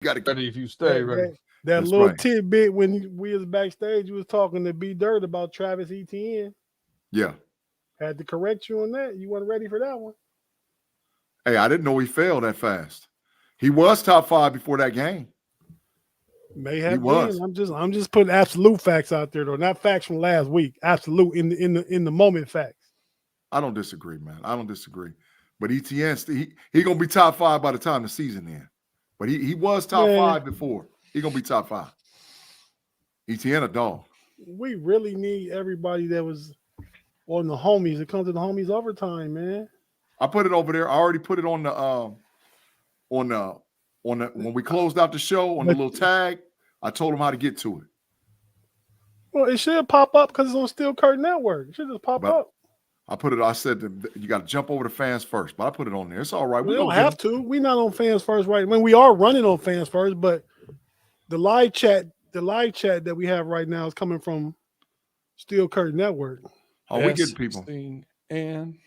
got to ready if you stay ready. That little tidbit when we was backstage, you was talking to B Dirt about Travis Etienne. Yeah. Had to correct you on that. You weren't ready for that one. Hey, I didn't know he fell that fast. He was top 5 before that game. May have been. I'm just putting absolute facts out there though, not facts from last week. Absolute in the moment facts. I don't disagree, man. I don't disagree. But Etienne, he gonna be top 5 by the time the season ends. But he was top 5 before. He gonna be top 5. Etienne a dog. We really need everybody that was on the homies to come to the homies overtime, man. I put it over there. I already put it on the when we closed out the show on the little tag. I told him how to get to it. Well, it should pop up because it's on Steel Curtain Network. It should just pop up. I said you got to jump over to Fans First, but I put it on there. It's all right. We don't have to. We're not on Fans First right now. We are running on Fans First, but the live chat that we have right now is coming from Steel Curtain Network. Oh, we get people. And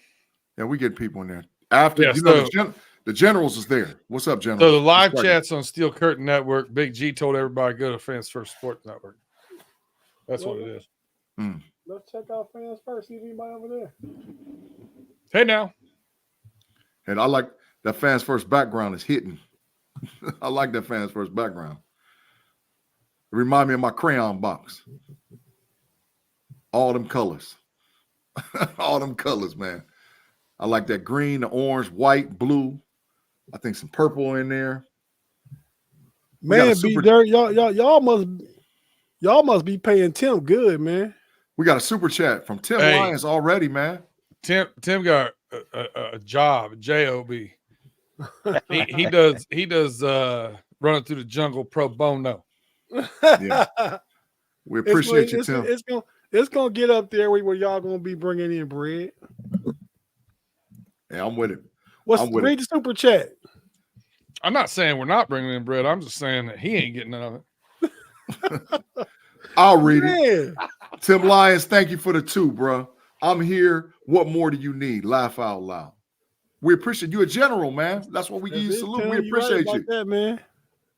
we get people in there. After the Generals is there. What's up, Generals? So the live chat's on Steel Curtain Network. Big G told everybody to go to Fans First Sports Network. That's what it is. Let's check out Fans First. See if anybody over there. Hey now. And I like that Fans First background is hitting. I like that Fans First background. It reminds me of my crayon box. All them colors. All them colors, man. I like that green, the orange, white, blue. I think some purple in there. Man, B Dirt, y'all must be paying Tim good, man. We got a super chat from Tim Lyons already, man. Tim got a job, job. he does running through the jungle pro bono. Yeah, we appreciate you, Tim. It's gonna get up there where y'all gonna be bringing in bread. Yeah, I'm with it. Read the super chat. I'm not saying we're not bringing in bread. I'm just saying that he ain't getting none of it. I'll read it. Tim Lyons, thank you for the 2, bro. I'm here. What more do you need? Laugh out loud. We appreciate you. A general, man. That's what we give you salute. We appreciate you. That, man.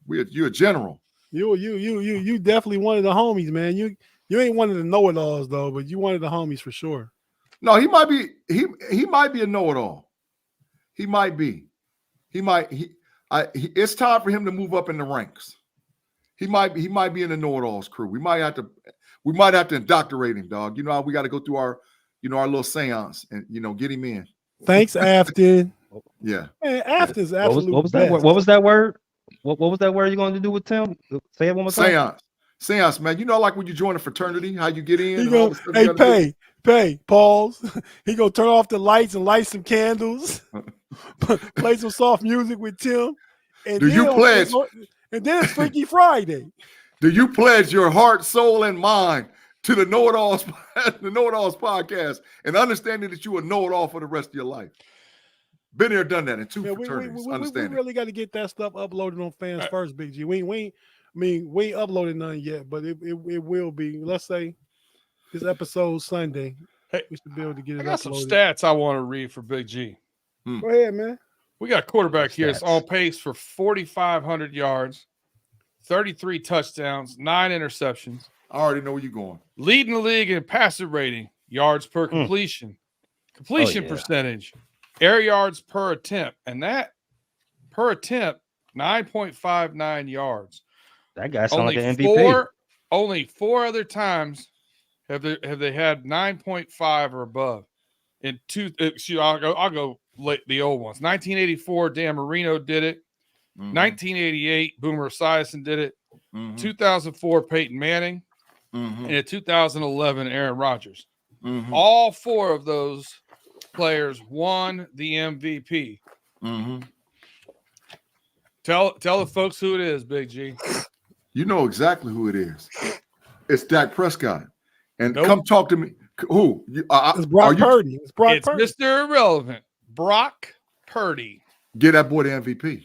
You're a general. You definitely one of the homies, man. You ain't one of the know-it-alls though, but you one of the homies for sure. No, he might be. He might be a know-it-all. He might be. It's time for him to move up in the ranks. He might be in the know-it-alls crew. We might have to indoctrinate him, dog. You know how we got to go through our little seance and get him in. Thanks, Afton. Yeah. Man, Afton's absolutely what was that word? What was that word? What was that word you're going to do with Tim? Say it one more time. Seance, man. You know, like when you join a fraternity, how you get in. Pay, pause. He gonna turn off the lights and light some candles, play some soft music with Tim. And do you pledge? And then it's Freaky Friday. Do you pledge your heart, soul, and mind to the Know-It-Alls, the Know-It-Alls podcast, and understanding that you will know it all for the rest of your life? Been there, done that in 2 fraternities. We really got to get that stuff uploaded on Fans First, Big G. We ain't uploaded none yet, but it will be. Let's say this episode Sunday. Hey, we should be able to get it. I got uploaded. some stats I want to read for Big G. Go ahead, man. We got a quarterback here that's on pace for 4,500 yards, 33 touchdowns, 9 interceptions. I already know where you're going. Leading the league in passer rating, yards per completion, percentage, air yards per attempt, and that per attempt 9.59 yards. That guy sounds like an MVP. Only 4 other times have they had 9.5 or above. In I'll go the old ones. 1984, Dan Marino did it. 1988, Boomer Esiason did it. 2004, Peyton Manning. And in 2011, Aaron Rodgers. All 4 of those players won the MVP. Tell the folks who it is, Big G. You know exactly who it is. It's Dak Prescott. And come talk to me. Who? It's Brock Purdy. It's Purdy. Mr. Irrelevant. Brock Purdy. Get that boy the MVP.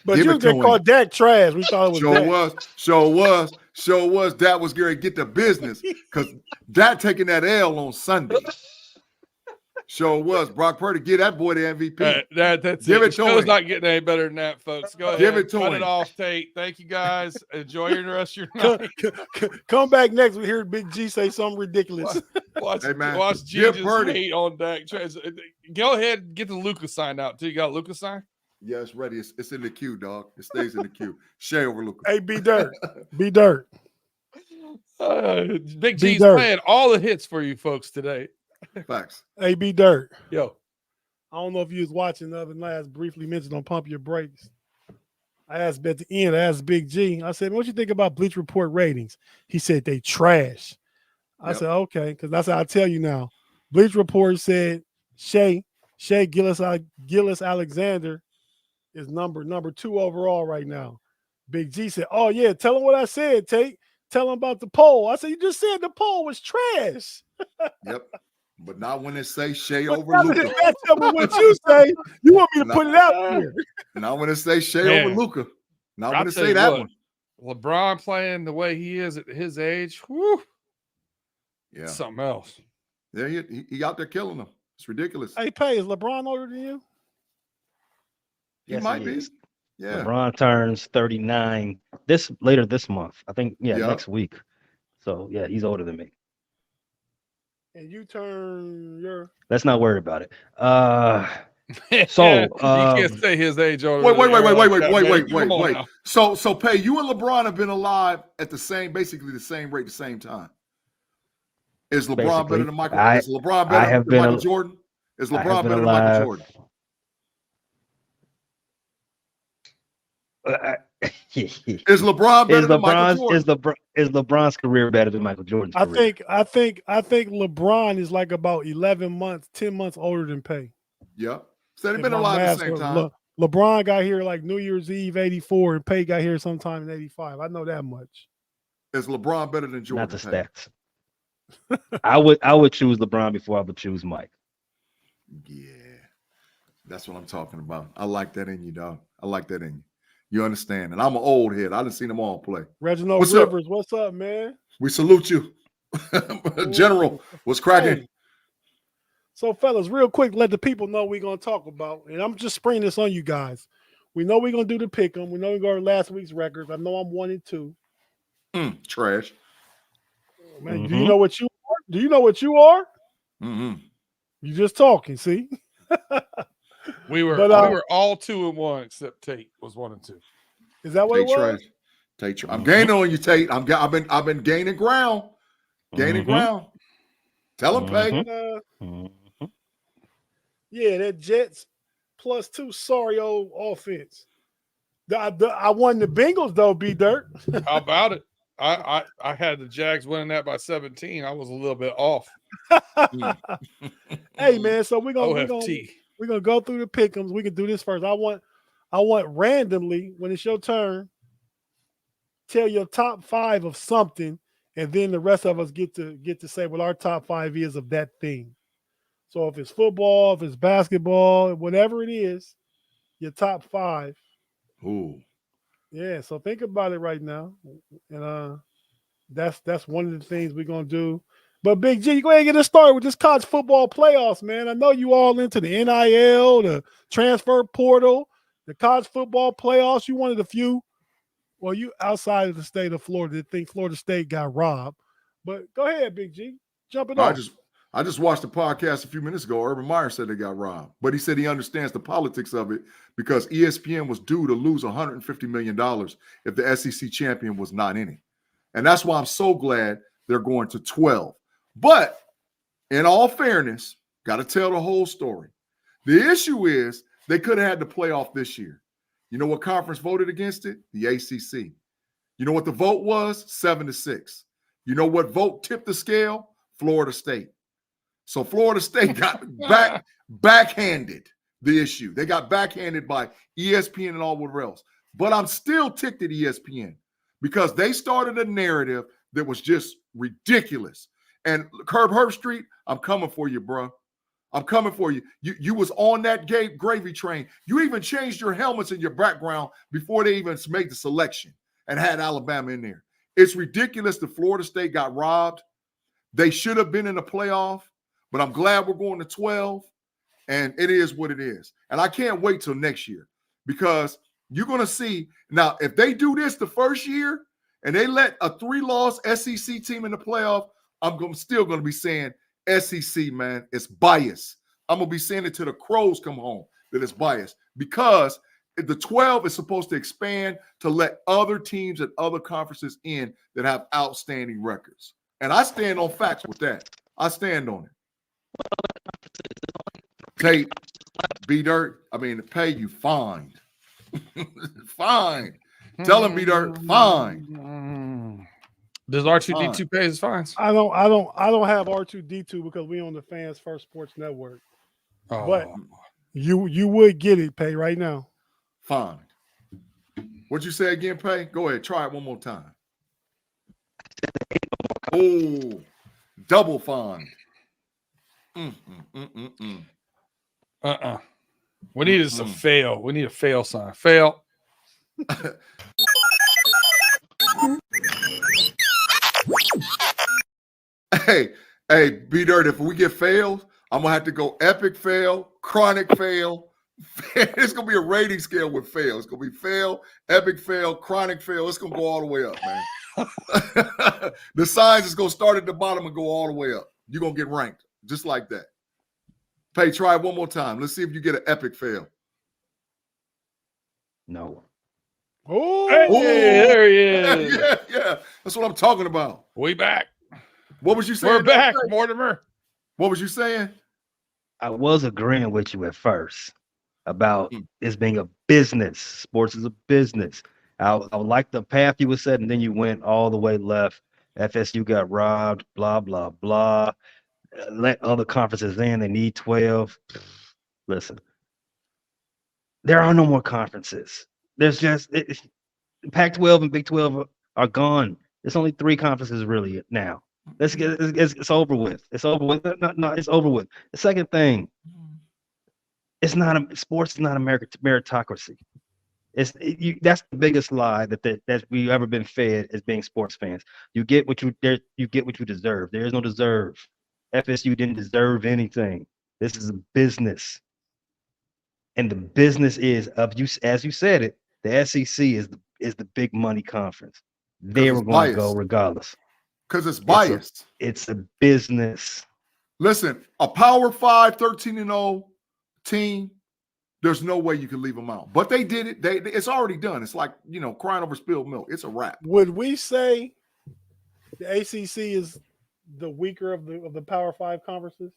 But you just called Dak trash. We thought it was Sure was. Dak was going to get the business because Dak taking that L on Sunday. Sure was. Brock Purdy, give that boy the MVP. That's Give it. it to Show's him. not getting any better than that, folks. Go Give ahead. it to Cut him. it off, Tate. Thank you, guys. Enjoy the rest of your night. Come back next. We hear Big G say something ridiculous. Watch Hey, G give just Purdy. hate on Dak. Go ahead and get the Lucas sign out, too. You got a Lucas sign? Yeah, it's ready. It's in the queue, dog. It stays in the queue. Shay over Lucas. Hey, B Dirt. B Dirt. Big B G's Dirt. playing all the hits for you folks today. Facts. Hey, B Dirt. Yo. I don't know if you was watching the other night. I briefly mentioned on Pump Your Brakes. I asked at the end, I asked Big G. I said, what you think about Bleach Report ratings? He said they trash. I said, okay, because that's how I tell you now. Bleach Report said Shea Gillis Alexander is number 2 overall right now. Big G said, oh, yeah, tell him what I said, Tate. Tell him about the poll. I said, you just said the poll was trash. Yep. But not when it say Shea But over now Luka. that that's what you say, you want me to put it out here. Not when it say Shea Man. over Luka. Not I'll when it tell say you that what, one. LeBron playing the way he is at his age, whew, Yeah. something else. Yeah, he out there killing them. It's ridiculous. Hey, Pay, is LeBron older than you? He Yes, might he be. is. Yeah. LeBron turns 39 later this month. I think, next week. So yeah, he's older than me. And you turn your Let's not worry about it. So You can't say his age older. Wait. Come on now. So Pay, you and LeBron have been alive at basically the same rate, the same time. Is LeBron Basically, better than Michael? I- Is LeBron I better have than been Michael al- Jordan? Is I have LeBron been better than Michael alive. Jordan? Is LeBron better than Michael Jordan? Is LeBron's career better than Michael Jordan's I career? think LeBron is like about 10 months older than Pay. Yeah. So they've If been my alive at math's the same right. time. LeBron got here like New Year's Eve 84, and Pay got here sometime in 85. I know that much. Is LeBron better than Jordan? Not the Pay? stats. I would choose LeBron before I would choose Mike. Yeah. That's what I'm talking about. I like that in you, dog. I like that in you. You understand? And I'm an old head. I done seen them all play. Reginald What's up? Rivers, what's up, man? We salute you. General, what's cracking? Hey. So, fellas, real quick, let the people know we're going to talk about, and I'm just springing this on you guys. We know we're going to do the pick 'em. We know we're going to last week's records. I know I'm 1-2. Trash. Man, do you know what you are? Do you know what you are? Mm-hmm. You just talking, see? We were all 2-1 except Tate was 1-2. Is that what it was? Trash. Tate, I'm gaining on you, Tate. I've been gaining ground. Gaining ground. Tell him, Pay. Yeah, that Jets +2 sorry old offense. I won the Bengals though, B Dirt. How about it? I had the Jags winning that by 17. I was a little bit off. Hey man, so we're gonna go through the pick'ems. We can do this first. I want randomly, when it's your turn, tell your top 5 of something, and then the rest of us get to say what our top 5 is of that thing. So if it's football, if it's basketball, whatever it is, your top 5. Ooh. Yeah, so think about it right now. And that's one of the things we're gonna do. But Big G, you go ahead and get us started with this college football playoffs, man. I know you all into the NIL, the transfer portal, the college football playoffs. You one of the few, well, you outside of the state of Florida that think Florida State got robbed. But go ahead, Big G. Jump it off. I just watched the podcast a few minutes ago. Urban Meyer said they got robbed, but he said he understands the politics of it because ESPN was due to lose $150 million if the SEC champion was not in it. And that's why I'm so glad they're going to 12. But in all fairness, got to tell the whole story. The issue is they could have had the playoff this year. You know what conference voted against it? The ACC. You know what the vote was? 7-6. You know what vote tipped the scale? Florida State. So Florida State got backhanded the issue. They got backhanded by ESPN and all whatever else. But I'm still ticked at ESPN because they started a narrative that was just ridiculous. And Curb Herbstreit, I'm coming for you, bro. I'm coming for you. You was on that gravy train. You even changed your helmets in your background before they even made the selection and had Alabama in there. It's ridiculous that Florida State got robbed. They should have been in the playoff. but I'm glad we're going to 12, and it is what it is. And I can't wait till next year because you're going to see now if they do this the first year and they let a 3-loss SEC team in the playoff, still going to be saying SEC, man, it's biased. I'm going to be saying it till the Crows come home that it's biased because the 12 is supposed to expand to let other teams and other conferences in that have outstanding records. And I stand on facts with that. I stand on it. Tate, B-Dirt, pay you fine. Fine. Tell him, B-Dirt, fine. Does R2D2 pay his fines? I don't have R2D2 because we on the Fans First Sports Network. Oh. But you would get it, Pay, right now. Fine. What'd you say again, Pay? Go ahead. Try it one more time. Oh, double fine. We need is a fail. We need a fail sign. Fail. Hey, B-Dirt, if we get fails, I'm going to have to go epic fail, chronic fail. It's going to be a rating scale with fail. It's going to be fail, epic fail, chronic fail. It's going to go all the way up, man. The signs is going to start at the bottom and go all the way up. You're going to get ranked just like that. Pay, try it one more time. Let's see if you get an epic fail. No. Oh, hey, there he is. Yeah. That's what I'm talking about. We back. What was you saying? We're back, Mortimer. What was you saying? I was agreeing with you at first about this being a business. Sports is a business. I like the path you were set, and then you went all the way left. FSU got robbed, blah, blah, blah. Let other conferences in. They need 12. Listen, there are no more conferences. There's just Pac-12 and Big 12 are gone. There's only 3 conferences really now. It's over with. It's over with. No, it's over with. The second thing, sports is not a meritocracy. That's the biggest lie that we've ever been fed as being sports fans. You get what you deserve. There is no deserve. FSU didn't deserve anything. This is a business, and the business is of you, as you said it. The SEC is the big money conference. They were going to go regardless. Because it's biased. It's a business. Listen, a Power 5 13-0 team, there's no way you can leave them out. But they did it. It's already done. It's like, crying over spilled milk. It's a wrap. Would we say the ACC is the weaker of the Power 5 conferences?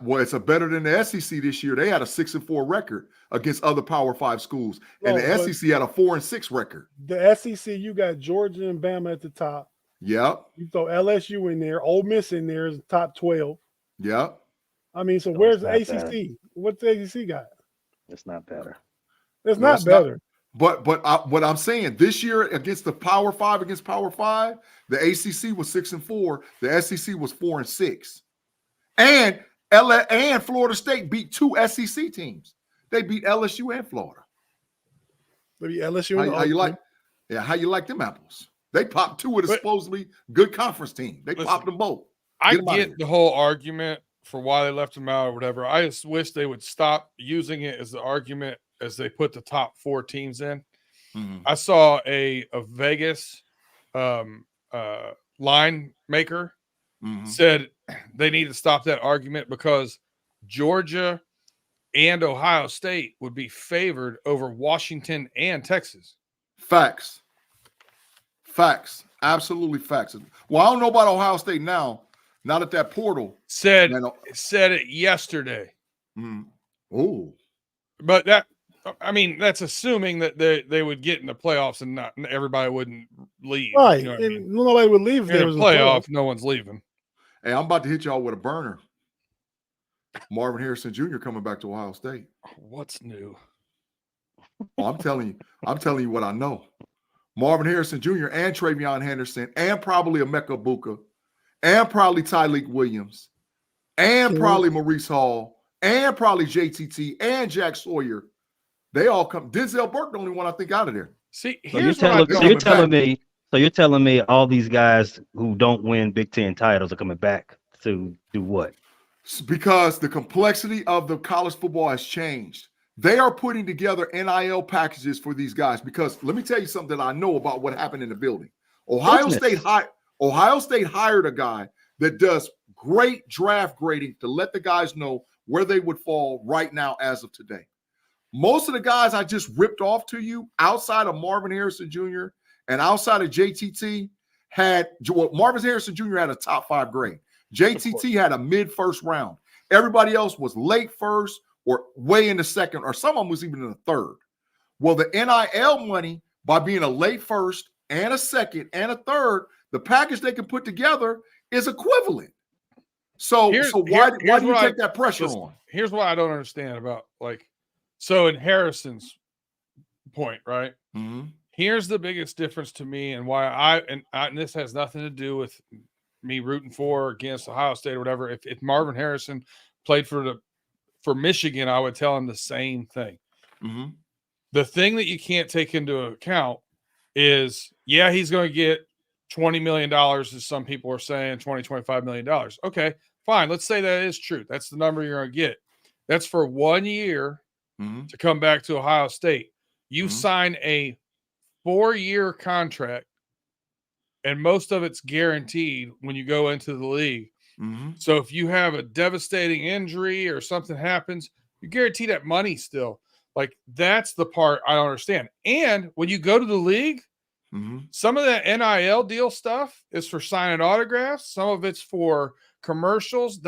Well, it's better than the SEC this year. They had a 6-4 record against other Power 5 schools, and the SEC had a 4-6 record. The SEC, you got Georgia and Bama at the top. Yep. You throw LSU in there, Ole Miss in there is top 12. Yep. So where's the ACC? Better. What's the ACC got? It's not better. It's not better. But what I'm saying, this year against the Power 5, the ACC was 6-4, the SEC was 4-6, and Florida State beat 2 SEC teams. They beat LSU and Florida. They beat LSU. How you like them apples? They popped 2 of the supposedly good conference team. They popped them both. I get the whole argument for why they left them out or whatever. I just wish they would stop using it as the argument as they put the top 4 teams in. Mm-hmm. I saw a Vegas line maker said they need to stop that argument because Georgia and Ohio State would be favored over Washington and Texas. Facts. Absolutely facts. Well, I don't know about Ohio State now. Not at that portal. Said it yesterday. Oh. But that's assuming that they would get in the playoffs and not everybody wouldn't leave. Right. You know what I mean? Nobody would leave if there was a playoff. No one's leaving. Hey, I'm about to hit y'all with a burner. Marvin Harrison Jr. coming back to Ohio State. What's new? Well, I'm telling you what I know. Marvin Harrison Jr. and Travion Henderson and probably Emeka Buka and probably Tyleek Williams and probably Maurice Hall and probably JTT and Jack Sawyer. They all come. Denzel Burke, the only one I think out of there. See, you're telling me all these guys who don't win Big Ten titles are coming back to do what? Because the complexity of the college football has changed. They are putting together NIL packages for these guys because let me tell you something that I know about what happened in the building. Ohio State hired a guy that does great draft grading to let the guys know where they would fall right now as of today. Most of the guys I just ripped off to you outside of Marvin Harrison Jr. and outside of JTT Marvin Harrison Jr. had a top 5 grade. JTT had a mid-first round. Everybody else was late first or way in the second, or some of them was even in the third. Well, the NIL money, by being a late first and a second and a third, the package they can put together is equivalent. So why do you take that pressure on? Here's what I don't understand about, so in Harrison's point, right? Mm-hmm. Here's the biggest difference to me and why and this has nothing to do with me rooting for or against Ohio State or whatever. If Marvin Harrison played for Michigan, I would tell him the same thing. Mm-hmm. The thing that you can't take into account is, he's going to get $20 million, as some people are saying, $25 million. Okay, fine. Let's say that is true. That's the number you're going to get. That's for 1 year to come back to Ohio State. You sign a 4-year contract, and most of it's guaranteed when you go into the league. Mm-hmm. So if you have a devastating injury or something happens, you guarantee that money still. That's the part I don't understand. And when you go to the league, some of that NIL deal stuff is for signing autographs. Some of it's for commercials,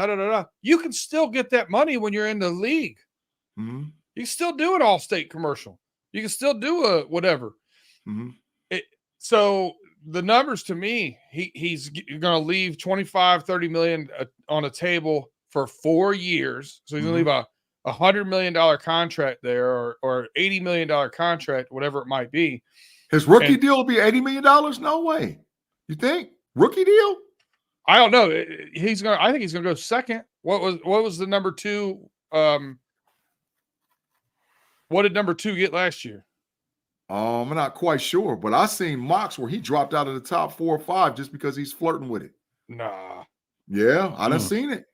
You can still get that money when you're in the league. You can still do an all-state commercial. You can still do a whatever. So the numbers to me, he's going to leave 25, 30 million on a table for 4 years. So he's going to leave a $100 million contract there or $80 million contract, whatever it might be. His rookie deal will be $80 million? No way. You think? Rookie deal? I don't know. I think he's going to go second. What was the number 2? What did number 2 get last year? I'm not quite sure, but I seen mocks where he dropped out of the top 4 or 5 just because he's flirting with it. Nah. Yeah, I done seen it.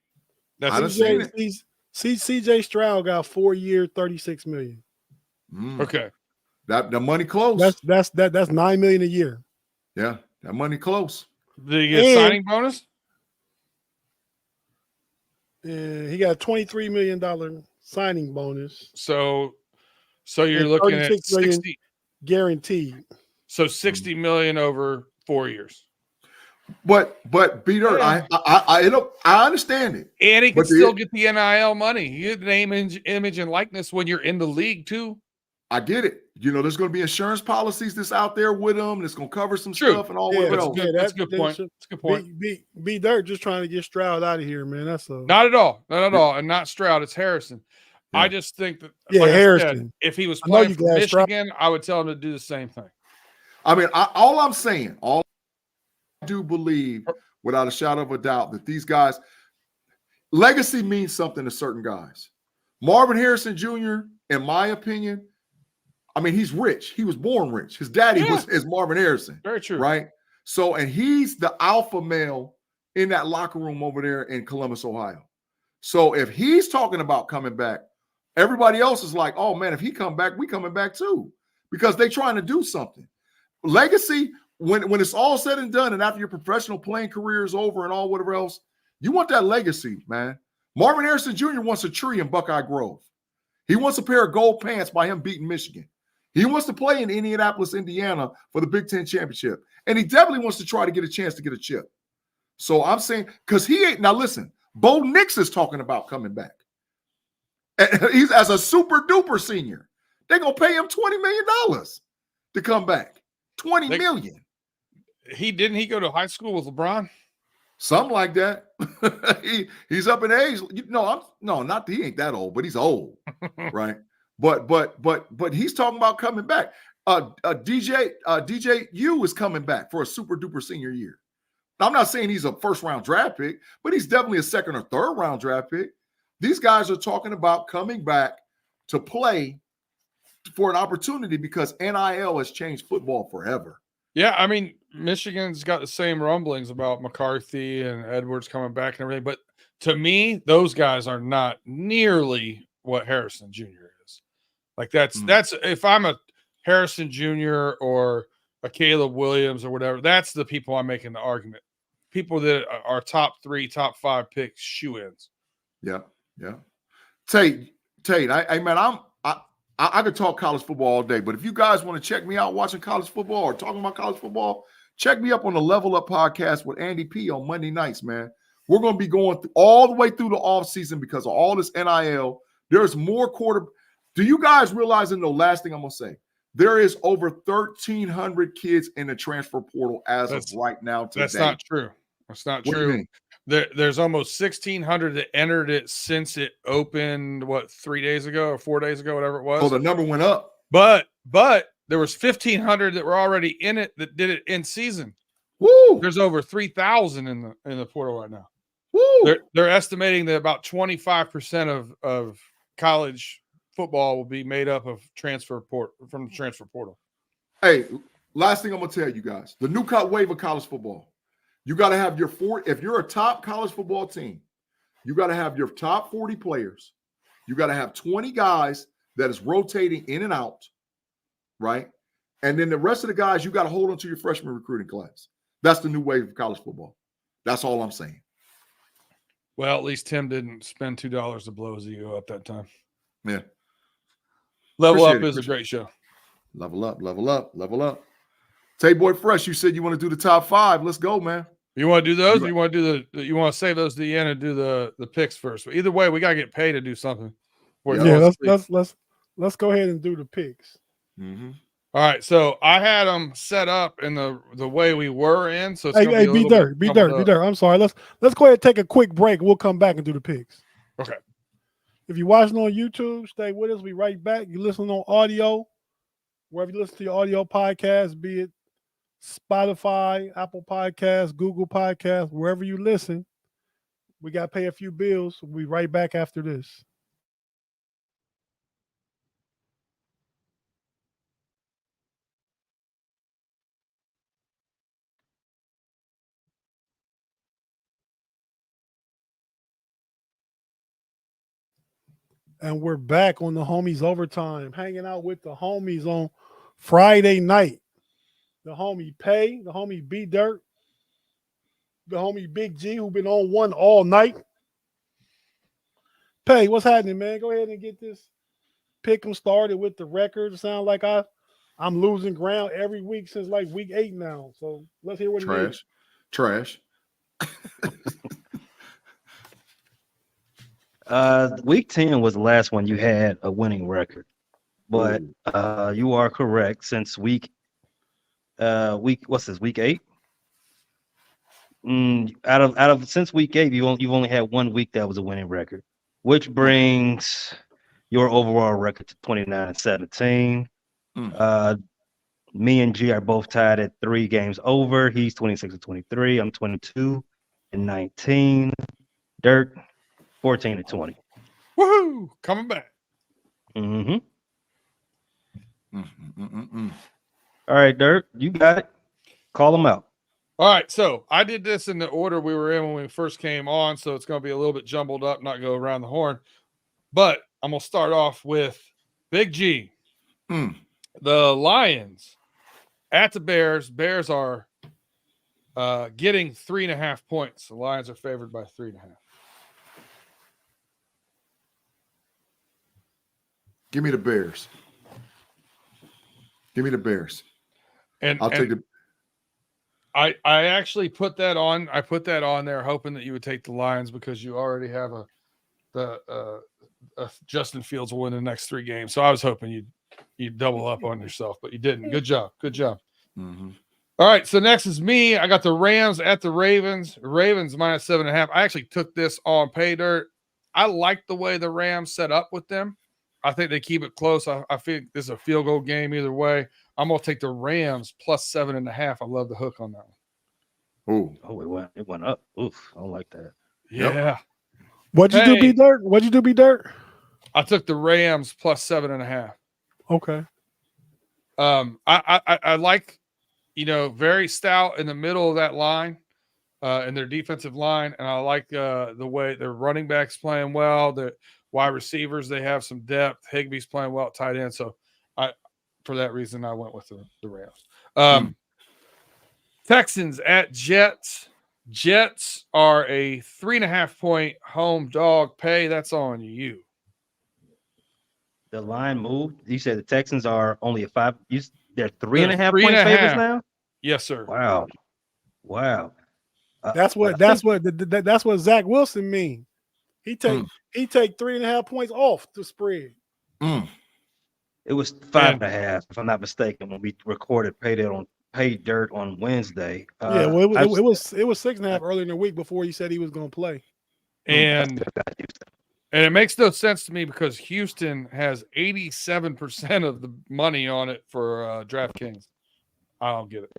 I done seen it. CJ Stroud got 4-year, $36 million. Okay. The money close. That's $9 million a year. Yeah, that money close. Did he get a signing bonus? He got a $23 million signing bonus. So you're looking at 60 guaranteed. So $60 million over 4 years. But B-Dirt, I understand it. And he can still get the NIL money. You get the name, image, and likeness when you're in the league too. I get it. There's going to be insurance policies that's out there with them. That's going to cover some stuff and all that. That's a good point. That's a good point. B-Dirt just trying to get Stroud out of here, man. That's not at all. Not at all. And not Stroud. It's Harrison. Yeah. I just think that Harrison. If he was playing for Michigan, I would tell him to do the same thing. I mean, all I do believe, without a shadow of a doubt, that these guys, legacy means something to certain guys. Marvin Harrison Jr., in my opinion, I mean, he's rich. He was born rich. His daddy is Marvin Harrison. Very true. Right? So, and he's the alpha male in that locker room over there in Columbus, Ohio. So if he's talking about coming back, everybody else is like, oh, man, if he come back, we coming back too. Because they trying to do something. Legacy, when it's all said and done and after your professional playing career is over and all whatever else, you want that legacy, man. Marvin Harrison Jr. wants a tree in Buckeye Grove. He wants a pair of gold pants by him beating Michigan. He wants to play in Indianapolis, Indiana for the Big Ten championship. And he definitely wants to try to get a chance to get a chip. So I'm saying, because he ain't, now listen, Bo Nix is talking about coming back. And he's as a super duper senior. They're going to pay him $20 million to come back. $20 million. Didn't he go to high school with LeBron? Something like that. he's up in age. Not he ain't that old, but he's old, right? But he's talking about coming back. DJ U is coming back for a super duper senior year. Now, I'm not saying he's a first round draft pick, but he's definitely a second or third round draft pick. These guys are talking about coming back to play for an opportunity because NIL has changed football forever. Yeah, I mean, Michigan's got the same rumblings about McCarthy and Edwards coming back and everything, but to me, those guys are not nearly what Harrison Jr. is. Like that's if I'm a Harrison Jr. or a Caleb Williams or whatever, that's the people I'm making the argument. People that are top 3, top 5 picks, shoe-ins. Yeah. Tate, man, I could talk college football all day, but if you guys want to check me out watching college football or talking about college football, check me up on the Level Up podcast with Andy P on Monday nights, man. We're going to be going all the way through the offseason because of all this NIL. There's more Do you guys realize, and the last thing I'm going to say, there is over 1,300 kids in the transfer portal as of right now today. That's not true. That's not true. There's almost 1,600 that entered it since it opened, 3 days ago or 4 days ago, whatever it was. Oh, the number went up. But there was 1,500 that were already in it that did it in season. Woo! There's over 3,000 in the portal right now. Woo! They're estimating that about 25% of college football will be made up of from the transfer portal. Hey, last thing I'm gonna tell you guys: the new wave of college football. You got to have your if you're a top college football team, you got to have your top 40 players. You got to have 20 guys that is rotating in and out, right? And then the rest of the guys, you got to hold on to your freshman recruiting class. That's the new wave of college football. That's all I'm saying. Well, at least Tim didn't spend $2 to blow his ego up that time. Yeah. Level Up is a great show. Level up. Tate Boy Fresh, you said you want to do the top 5. Let's go, man. You want to do those? Or you want to do you want to save those to the end and do the picks first? But either way, we gotta get paid to do something. Yeah, let's go ahead and do the picks. Mm-hmm. All right, so I had them set up in the way we were in. So it's hey, be dirt. I'm sorry. Let's go ahead and take a quick break. We'll come back and do the picks. Okay. If you're watching on YouTube, stay with us. We'll be right back. You listen on audio, wherever you listen to your audio podcast, be it Spotify, Apple Podcasts, Google Podcasts, wherever you listen. We got to pay a few bills. We'll be right back after this. And we're back on the homies overtime, hanging out with the homies on Friday night. The homie Pay, the homie B Dirt, the homie Big G, who been on one all night. Pay, what's happening, man? Go ahead and get this pick 'em started with the record. It sounds like I'm losing ground every week since like week 8 now. So let's hear what it is. Trash. Week 10 was the last one you had a winning record, but you are correct. Since week 8? Since week 8, you've only had 1 week that was a winning record, which brings your overall record to 29-17. Me and G are both tied at 3 games over. He's 26-23. I'm 22-19. Dirk 14-20. Woohoo! Coming back. Mm-hmm. All right, Dirk, you got it. Call them out. All right, so I did this in the order we were in when we first came on, so it's going to be a little bit jumbled up, not go around the horn. But I'm going to start off with Big G. The Lions at the Bears. Bears are getting 3.5 points. The Lions are favored by 3.5. Give me the Bears. And I'll take the. I actually put that on. I put that on there, hoping that you would take the Lions because you already have a Justin Fields will win the next 3 games. So I was hoping you'd double up on yourself, but you didn't. Good job. Mm-hmm. All right. So next is me. I got the Rams at the Ravens. Ravens minus 7.5. I actually took this on Pay Dirt. I like the way the Rams set up with them. I think they keep it close. I feel this is a field goal game either way. I'm gonna take the Rams plus 7.5. I love the hook on that one. It went up. Oof, I don't like that. Yeah. Yep. What'd you do, B Dirt? I took the Rams plus 7.5. Okay. I like, very stout in the middle of that line. and their defensive line, and I like the way their running backs playing well. The wide receivers, they have some depth. Higbee's playing well at tight end, so for that reason I went with the Rams. Texans at Jets. Jets are a 3.5-point home dog. Pay, that's on you. The line moved. You said the Texans are only a 5. They're 3.5 They're point favorites now. Yes, sir. Wow. That's what Zach Wilson mean. He take 3.5 points off the spread. It was 5.5, if I'm not mistaken, when we recorded Pay Dirt on Wednesday. Well, it was 6.5 earlier in the week before he said he was going to play. And it makes no sense to me because Houston has 87% of the money on it for DraftKings. I don't get it.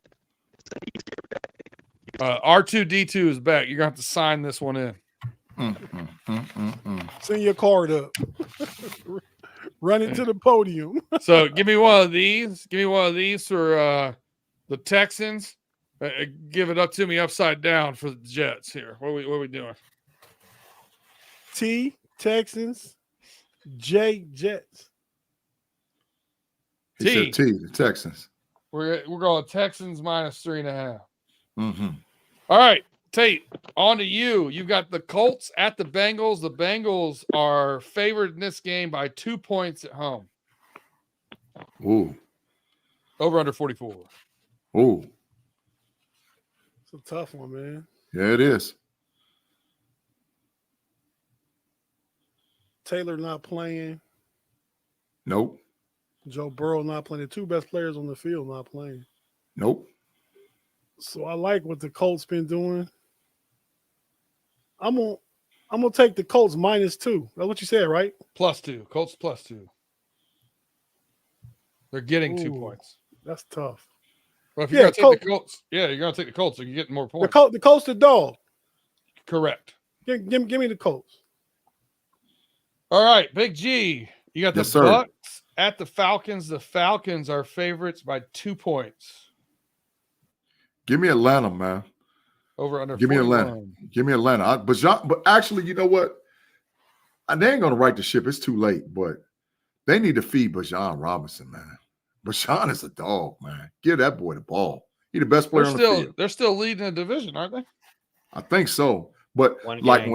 R2D2 is back. You're going to have to sign this one in. Send your card up. Run it to the podium. So give me one of these. Give me one of these for the Texans. Give it up to me upside down for the Jets here. What are we doing? T, Texans. J, Jets. He said T, the Texans. We're going Texans minus 3.5. All right, Tate, on to you. You've got the Colts at the Bengals. The Bengals are favored in this game by 2 points at home. Ooh. Over under 44. Ooh. It's a tough one, man. Yeah, it is. Taylor not playing. Nope. Joe Burrow not playing. The two best players on the field not playing. Nope. So I like what the Colts been doing. I'm gonna take the Colts -2. That's what you said, right? +2. Colts +2. They're getting 2 points. That's tough. Well, if you're going to take the Colts, you're going to take the Colts, so you're getting more points. The Colts the dog. Correct. Give me the Colts. All right, Big G. You got the Bucks at the Falcons. The Falcons are favorites by 2 points. Give me Atlanta, man. Over under. Give me Atlanta. Give me Atlanta. But actually, you know what? They ain't gonna right the ship. It's too late. But they need to feed Bijan Robinson, man. Bijan is a dog, man. Give that boy the ball. He's the best player on the field. They're still leading the division, aren't they? I think so. But like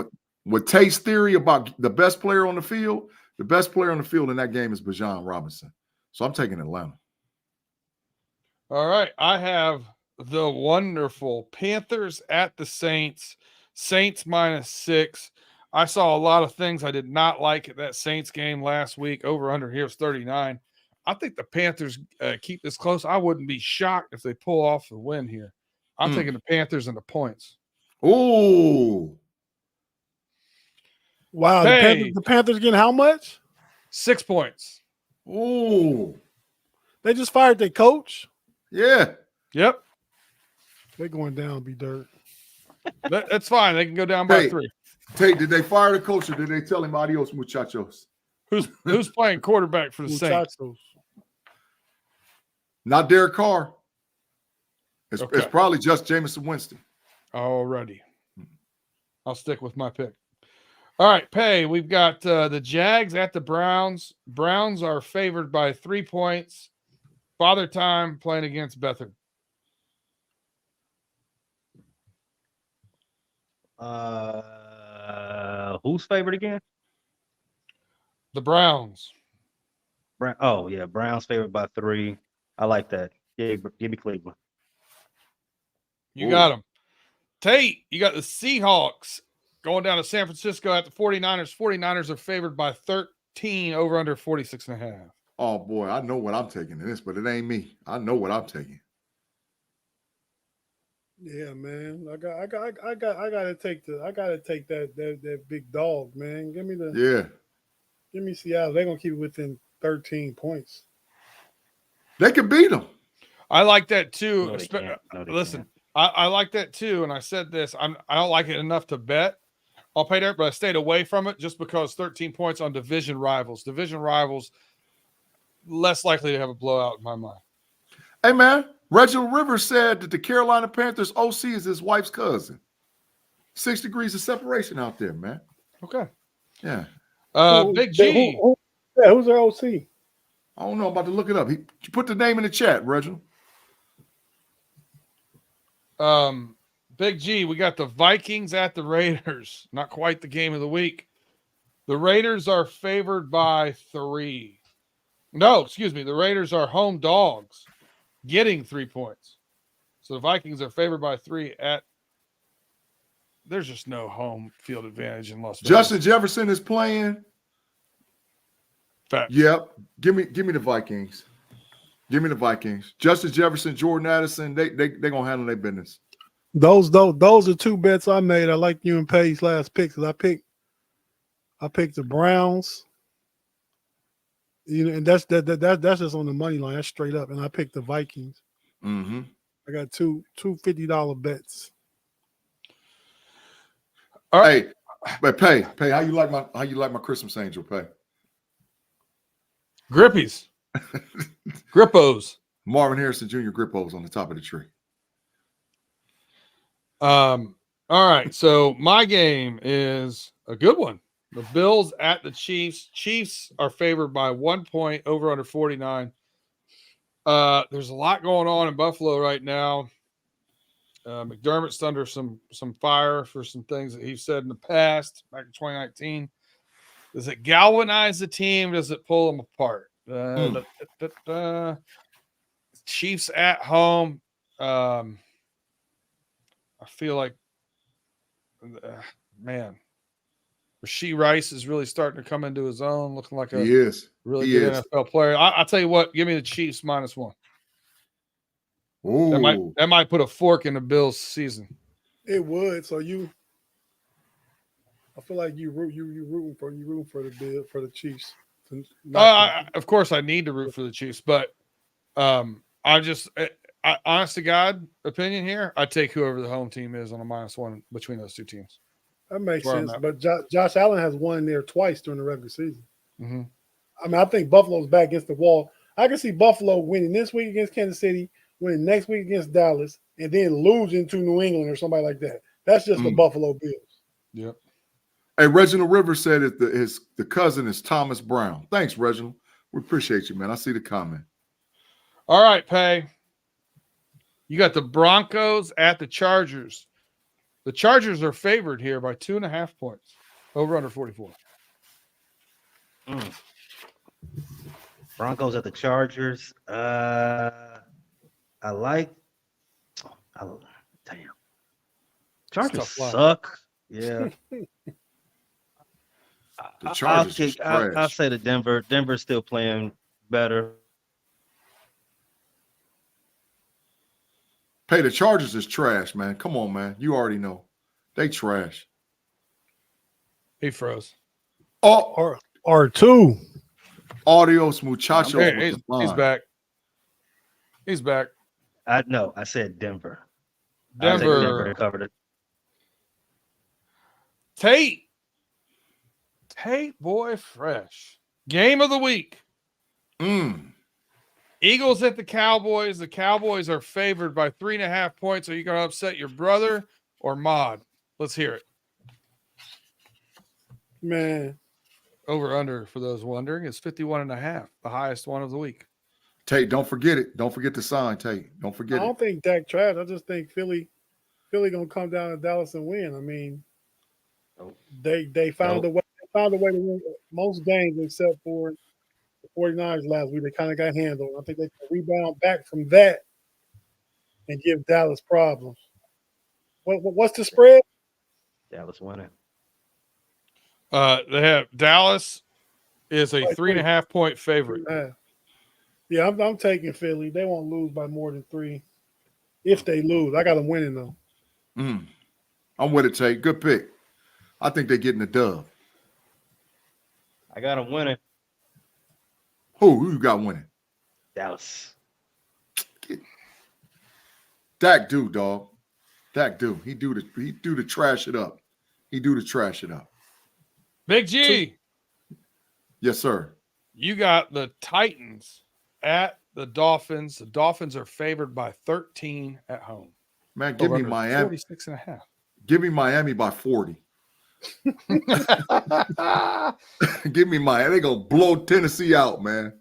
with Tate's theory about the best player on the field, the best player on the field in that game is Bijan Robinson. So I'm taking Atlanta. All right. I have the wonderful Panthers at the Saints. Saints -6. I saw a lot of things I did not like at that Saints game last week. Over under here is 39. I think the Panthers keep this close. I wouldn't be shocked if they pull off the win here. I'm taking the Panthers and the points. Ooh. Wow. Hey. The Panthers getting how much? 6 points. Ooh. They just fired their coach? Yeah. Yep. They're going down, be dirt. That's fine. They can go down by 3. Tate, did they fire the coach or did they tell him adios, muchachos? Who's playing quarterback for the Saints? Not Derek Carr. It's probably just Jameson Winston. Alrighty. I'll stick with my pick. All right, Pay. We've got the Jags at the Browns. Browns are favored by 3 points. Father Time playing against Bethard. Who's favored again? The Browns. Browns favored by 3. I like that. Yeah, give me Cleveland. You got them. Tate, you got the Seahawks going down to San Francisco at the 49ers. 49ers are favored by 13, over under 46.5. Oh boy, I know what I'm taking in this, but it ain't me. I know what I'm taking. Yeah, man. I gotta take that big dog, man. Give me Seattle. They're gonna keep it within 13 points. They can beat them. I like that too. No, they can't. Listen, I like that too, and I said this. I don't like it enough to bet. I'll pay there, but I stayed away from it just because 13 points on division rivals. Division rivals less likely to have a blowout in my mind. Hey man, Reginald Rivers said that the Carolina Panthers OC is his wife's cousin. 6 degrees of separation out there, man. Okay. Yeah. Big G. Who's their OC? I don't know. I'm about to look it up. He put the name in the chat, Reginald. Big G, we got the Vikings at the Raiders. Not quite the game of the week. The Raiders are favored by 3. No, excuse me. The Raiders are home dogs, getting 3 points. So the Vikings are favored by 3 at. There's just no home field advantage in Las Vegas. Justin Jefferson is playing. Facts. Yep. Give me the Vikings. Give me the Vikings. Justin Jefferson, Jordan Addison, they gonna handle their business. Those are 2 bets I made. I like you and Pay's last pick because I picked the Browns. You know, and that's just on the money line. That's straight up. And I picked the Vikings. Mm-hmm. I got two $50 bets. All right. Hey, but Pay, how you like my Christmas angel, Pay? Grippies. Grippos. Marvin Harrison Jr. Grippos on the top of the tree. All right. So my game is a good one. The Bills at the Chiefs. Chiefs are favored by 1 point, over under 49. There's a lot going on in Buffalo right now. McDermott's under some fire for some things that he said in the past, back in 2019. Does it galvanize the team? Does it pull them apart? Chiefs at home. I feel like, man, Rashee Rice is really starting to come into his own, looking like a really good NFL player. I'll tell you what, give me the Chiefs -1. Ooh. That might put a fork in the Bills' season. It would. So I feel like you rooting for the Chiefs. Of course, I need to root for the Chiefs, but honest to God opinion here, I take whoever the home team is on a -1 between those 2 teams. That makes sense. But Josh Allen has won there twice during the regular season. Mm-hmm. I mean, I think Buffalo's back against the wall. I can see Buffalo winning this week against Kansas City, winning next week against Dallas, and then losing to New England or somebody like that. That's just the Buffalo Bills. Yep. Hey, Reginald Rivers said that the cousin is Thomas Brown. Thanks, Reginald. We appreciate you, man. I see the comment. All right, Pay. You got the Broncos at the Chargers. The Chargers are favored here by 2.5 points. Over under 44. Broncos at the Chargers. Damn. Chargers suck. Yeah. The Chargers I'll say the Denver. Denver's still playing better. Hey, the Chargers is trash, man. Come on, man. You already know. They trash. He froze. Oh, R2. Adios, muchachos. He's back. He's back. I said Denver. Denver covered it. Tate, boy, fresh. Game of the week. Eagles at the Cowboys. The Cowboys are favored by 3.5 points. Are you going to upset your brother or Mod? Let's hear it. Man. Over under, for those wondering, is 51.5, the highest one of the week. Tate, don't forget it. Don't forget the sign, Tate. Don't forget it. I don't think Dak trash. I just think Philly gonna come down to Dallas and win. I mean, they found a way. They found a way to win most games except for the 49ers last week. They kind of got handled. I think they can rebound back from that and give Dallas problems. What's the spread? Dallas winning. They have Dallas is a 3.5 point favorite. Yeah, I'm taking Philly. They won't lose by more than 3. If they lose, I got them winning though. I'm with it, Tate. Good pick. I think they're getting the dub. I got them winning. Who you got winning? Dallas. Dak do, dog. Dak do. He do to trash it up. He do to trash it up. Big G. Yes, sir. You got the Titans at the Dolphins. The Dolphins are favored by 13 at home. Man, give me Miami. 46.5. Give me Miami by 40. Give me Miami. They're going to blow Tennessee out, man.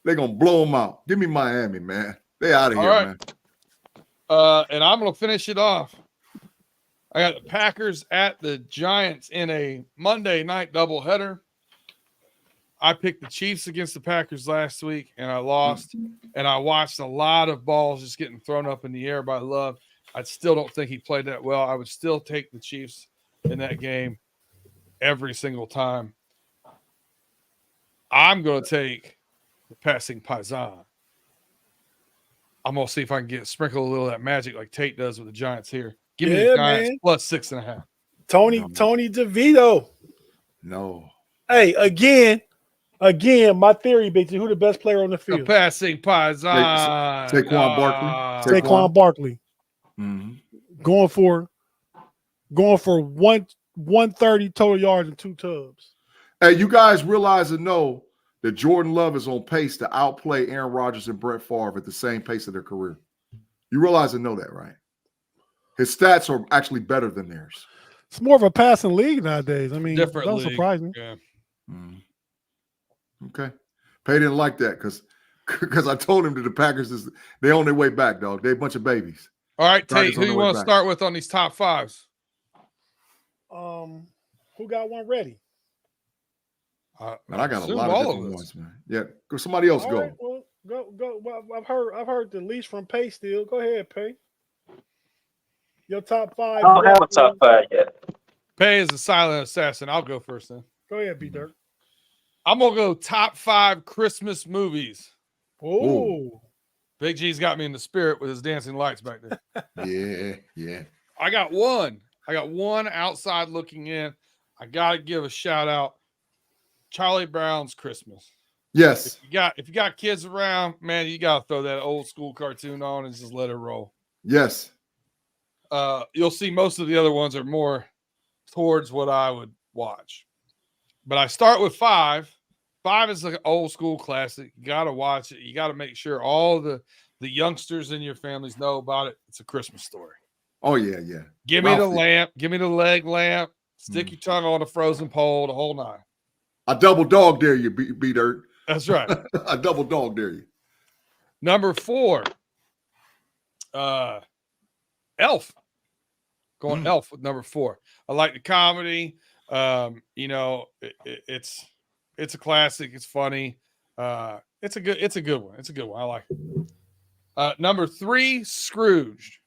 They're going to blow them out. Give me Miami, man. They out of here, right. man. And I'm going to finish it off. I got the Packers at the Giants in a Monday night doubleheader. I picked the Chiefs against the Packers last week, and I lost. And I watched a lot of balls just getting thrown up in the air by Love. I still don't think he played that well. I would still take the Chiefs in that game every single time. I'm going to take the passing paisan. I'm going to see if I can sprinkle a little of that magic like Tate does with the Giants here. Give me the Giants man. plus 6.5. Tony DeVito. No. Hey, again, my theory, bitch, who the best player on the field? The passing paisan. Saquon Barkley. Saquon Barkley. Mm-hmm. Going for 130 total yards and 2 tubs. Hey, you guys realize and know that Jordan Love is on pace to outplay Aaron Rodgers and Brett Favre at the same pace of their career. You realize and know that, right? His stats are actually better than theirs. It's more of a passing league nowadays. I mean, Different don't league. surprise me. Yeah. Okay. Pay didn't like that because I told him that the Packers they on their way back, dog. They a bunch of babies. All right, Tate, Packers who on you their way want to back. start with on these top fives? Who got one ready? Man, I got a assume lot of all different of us. ones, man. Yeah, go somebody else All go. right, well, go. Well, I've heard the least from Pay still. Go ahead, Pay. Your top 5. I don't have a top 5 yet. Pay is a silent assassin. I'll go first then. Go ahead, B Dirt. I'm going to go top 5 Christmas movies. Oh, Big G's got me in the spirit with his dancing lights back there. Yeah. I got one outside looking in. I got to give a shout out. Charlie Brown's Christmas. Yes. If you got kids around, man, you got to throw that old school cartoon on and just let it roll. Yes. You'll see most of the other ones are more towards what I would watch. But I start with 5. 5 is an old school classic. You got to watch it. You got to make sure all the youngsters in your families know about it. It's A Christmas Story. Oh, yeah. Give me the Ralphie. lamp. Give me the leg lamp. Stick your tongue on the frozen pole, the whole 9. I double dog dare you, B Dirt. That's right. I double dog dare you. Number 4, Elf. Going Elf with number 4. I like the comedy. It's a classic. It's funny. It's a good one. I like it. Number 3, Scrooge.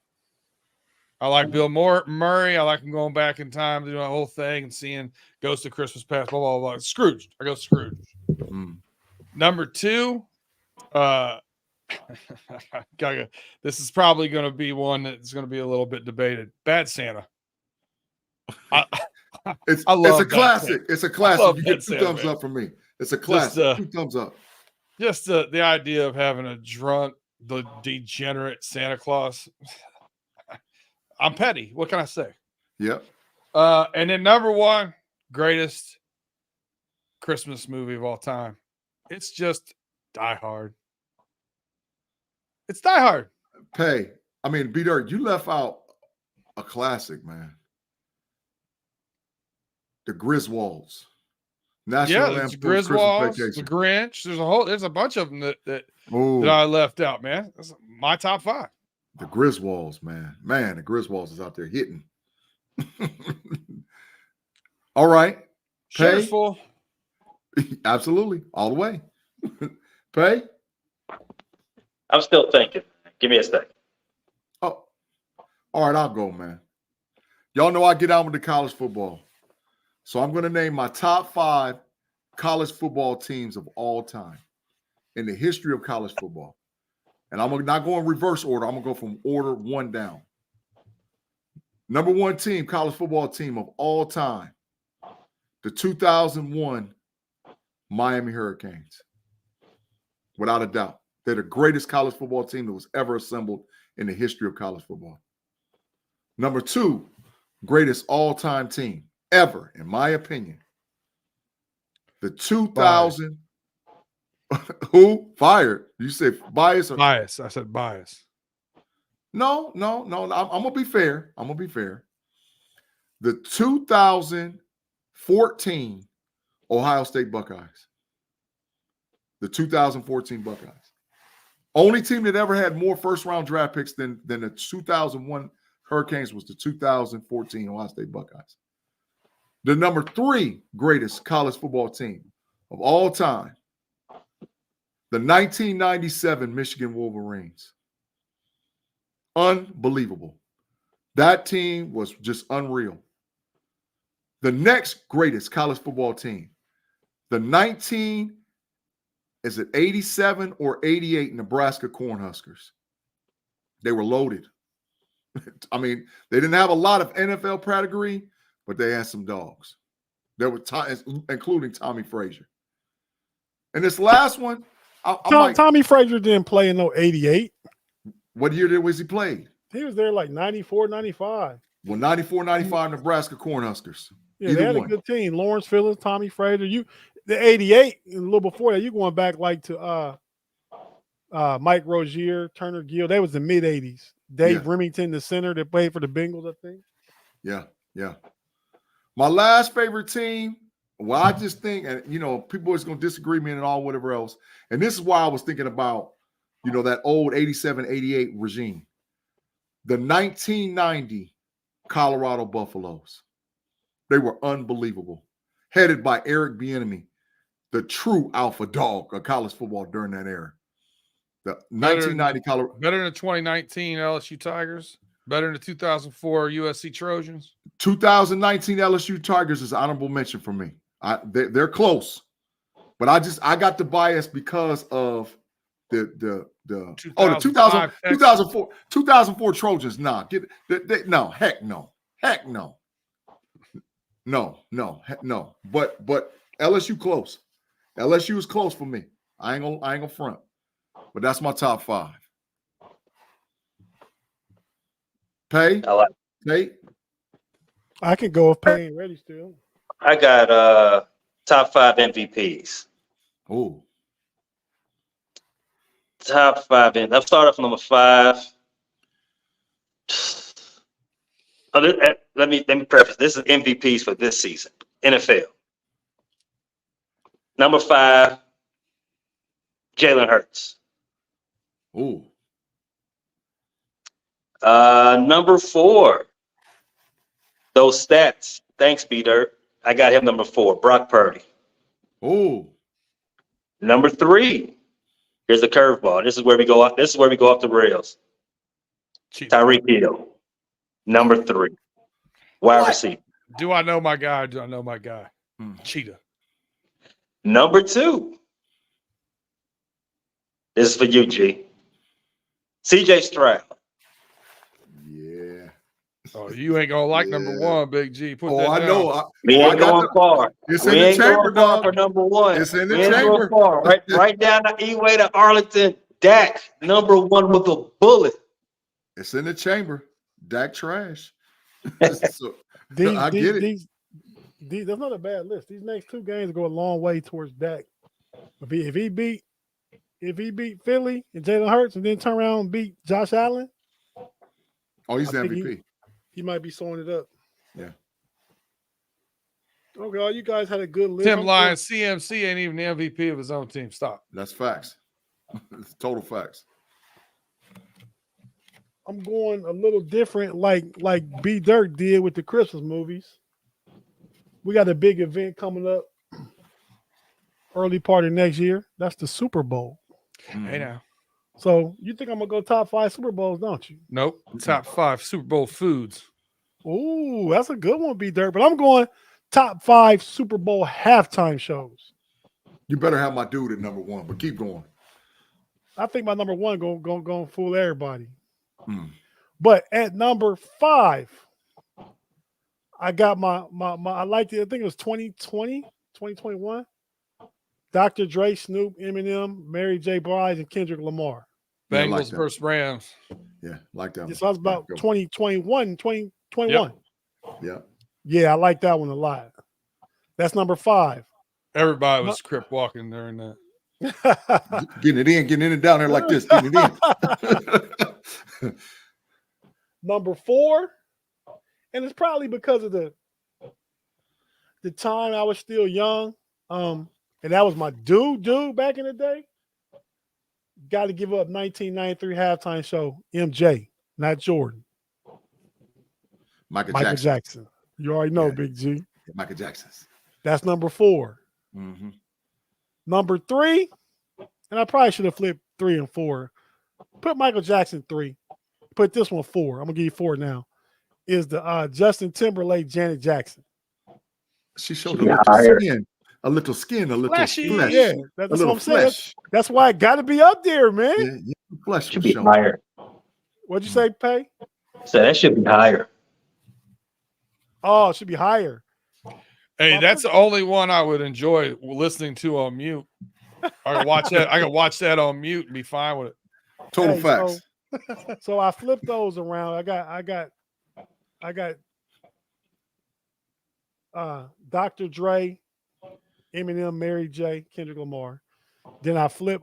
I like Bill Murray. I like him going back in time, doing the whole thing and seeing Ghost of Christmas Past, blah, blah, blah. Scrooge. I go Scrooge. Number 2, this is probably going to be one that's going to be a little bit debated. Bad Santa. It's I love a classic. Santa. It's a classic. love You get Bad 2 Santa, thumbs man. up from me. It's a classic. 2 thumbs up. Just the idea of having a drunk, the degenerate Santa Claus. I'm petty. What can I say? Yep. And then number 1, greatest Christmas movie of all time. It's just Die Hard. It's Die Hard. Pay. I mean, B Dirt, you left out a classic, man. The Griswolds. National There's Lampoon's Christmas Griswolds, Vacation. the Grinch. There's a bunch of them that I left out, man. That's my top 5. The Griswolds, man. Man, the Griswolds is out there hitting. All right. Pay. Full. Absolutely. All the way. Pay. I'm still thinking. Give me a second. Oh, all right. I'll go, man. Y'all know I get out with the college football. So I'm going to name my top 5 college football teams of all time in the history of college football. And I'm not going reverse order. I'm going to go from order 1 down. Number 1 team, college football team of all time, the 2001 Miami Hurricanes. Without a doubt. They're the greatest college football team that was ever assembled in the history of college football. Number 2, greatest all-time team ever, in my opinion. The 2000 Who? Fired. You said bias or Bias. I said bias. No. I'm gonna be fair. The 2014 Ohio State Buckeyes. The 2014 Buckeyes. Only team that ever had more first-round draft picks than the 2001 Hurricanes was the 2014 Ohio State Buckeyes. The number 3 greatest college football team of all time, the 1997 Michigan Wolverines. Unbelievable. That team was just unreal. The next greatest college football team, the 87 or 88 Nebraska Cornhuskers. They were loaded. I mean, they didn't have a lot of NFL pedigree, but they had some dogs. There were including Tommy Frazier. And this last one, Tommy Frazier didn't play in no 88. What year was he played? He was there like 94, 95. Well, 94, 95 Nebraska Cornhuskers. Yeah, they had a good team. Lawrence Phillips, Tommy Frazier. The 88, and a little before that, you going back like to Mike Rozier, Turner Gill. They was the mid-80s. Dave Remington, the center that played for the Bengals, I think. Yeah. My last favorite team, well, I just think, and people is going to disagree with me and all whatever else. And this is why I was thinking about, that old 87, 88 regime. The 1990 Colorado Buffaloes. They were unbelievable. Headed by Eric Bieniemy, the true alpha dog of college football during that era. The 1990 Colorado. Better than the 2019 LSU Tigers. Better than the 2004 USC Trojans. 2019 LSU Tigers is honorable mention for me. They're close, but I got the bias because of the 2004 Trojans. Heck no. But LSU close. LSU is close for me. I ain't gonna front. But that's my top 5. Tate? I can go with Payne ready still. I got top 5 MVPs. Oh. Top 5. I'll start off number 5. Let me preface. This is MVPs for this season. NFL. Number 5, Jalen Hurts. Ooh. Number 4, those stats. Thanks, B-Dirt. I got him number 4, Brock Purdy. Ooh. Number 3, here's the curveball. This is where we go off the rails. Tyreek Hill. Number 3, wide receiver. Do I know my guy? Do I know my guy? Cheetah. Number 2. This is for you, G. CJ Stroud. Yeah. Oh, you ain't gonna like number 1, Big G. Put that I down. know. We ain't going far. It's we in the ain't chamber, going far dog. for number 1. It's in the we ain't chamber. Going far. Right down the E-way to Arlington. Dak, number 1 with a bullet. It's in the chamber. Dak trash. So, I get it. That's not a bad list. These next 2 games go a long way towards Dak. If he beat Philly and Jalen Hurts and then turn around and beat Josh Allen, he's the MVP. He might be sewing it up. Yeah. Okay, all you guys had a good list. Tim Lyons, CMC ain't even the MVP of his own team. Stop. That's facts. It's total facts. I'm going a little different, like B Dirt did with the Christmas movies. We got a big event coming up early part of next year. That's the Super Bowl. Hey now. So you think I'm gonna go top 5 Super Bowls, don't you? Nope. Top 5 Super Bowl foods. Ooh, that's a good one, B Dirt. But I'm going top 5 Super Bowl halftime shows. You better have my dude at number 1, but keep going. I think my number 1 gonna fool everybody. But at number 5, I got my I liked it. I think it was 2020, 2021. Dr. Dre, Snoop, Eminem, Mary J. Blige, and Kendrick Lamar. Bengals versus Rams. Yeah, like that one. So I was about 2021. Yeah. Yeah, I like that one a lot. That's number 5. Everybody was crip walking during that. Getting it down there like this. Getting it in. Number 4 and it's probably because of the time I was still young. And that was my dude back in the day. Got to give up 1993 halftime show, MJ, not Jordan. Michael Jackson. You already know, Big G. Michael Jackson's. That's number 4. Mm-hmm. Number 3, and I probably should have flipped 3 and 4. Put Michael Jackson 3. Put this one 4. I'm gonna give you 4 now. Is the Justin Timberlake, Janet Jackson? She showed a little skin, a little Flashy. flesh. Yeah, that's what I'm saying. That's why it got to be up there, man. Yeah, flesh Should be higher. What'd you say, Pay? So that should be higher. Oh, it should be higher. Hey, that's the only one I would enjoy listening to on mute. I can watch that. I can watch that on mute and be fine with it. Total facts. So I flipped those around. I got Dr. Dre, Eminem, Mary J, Kendrick Lamar. Then I put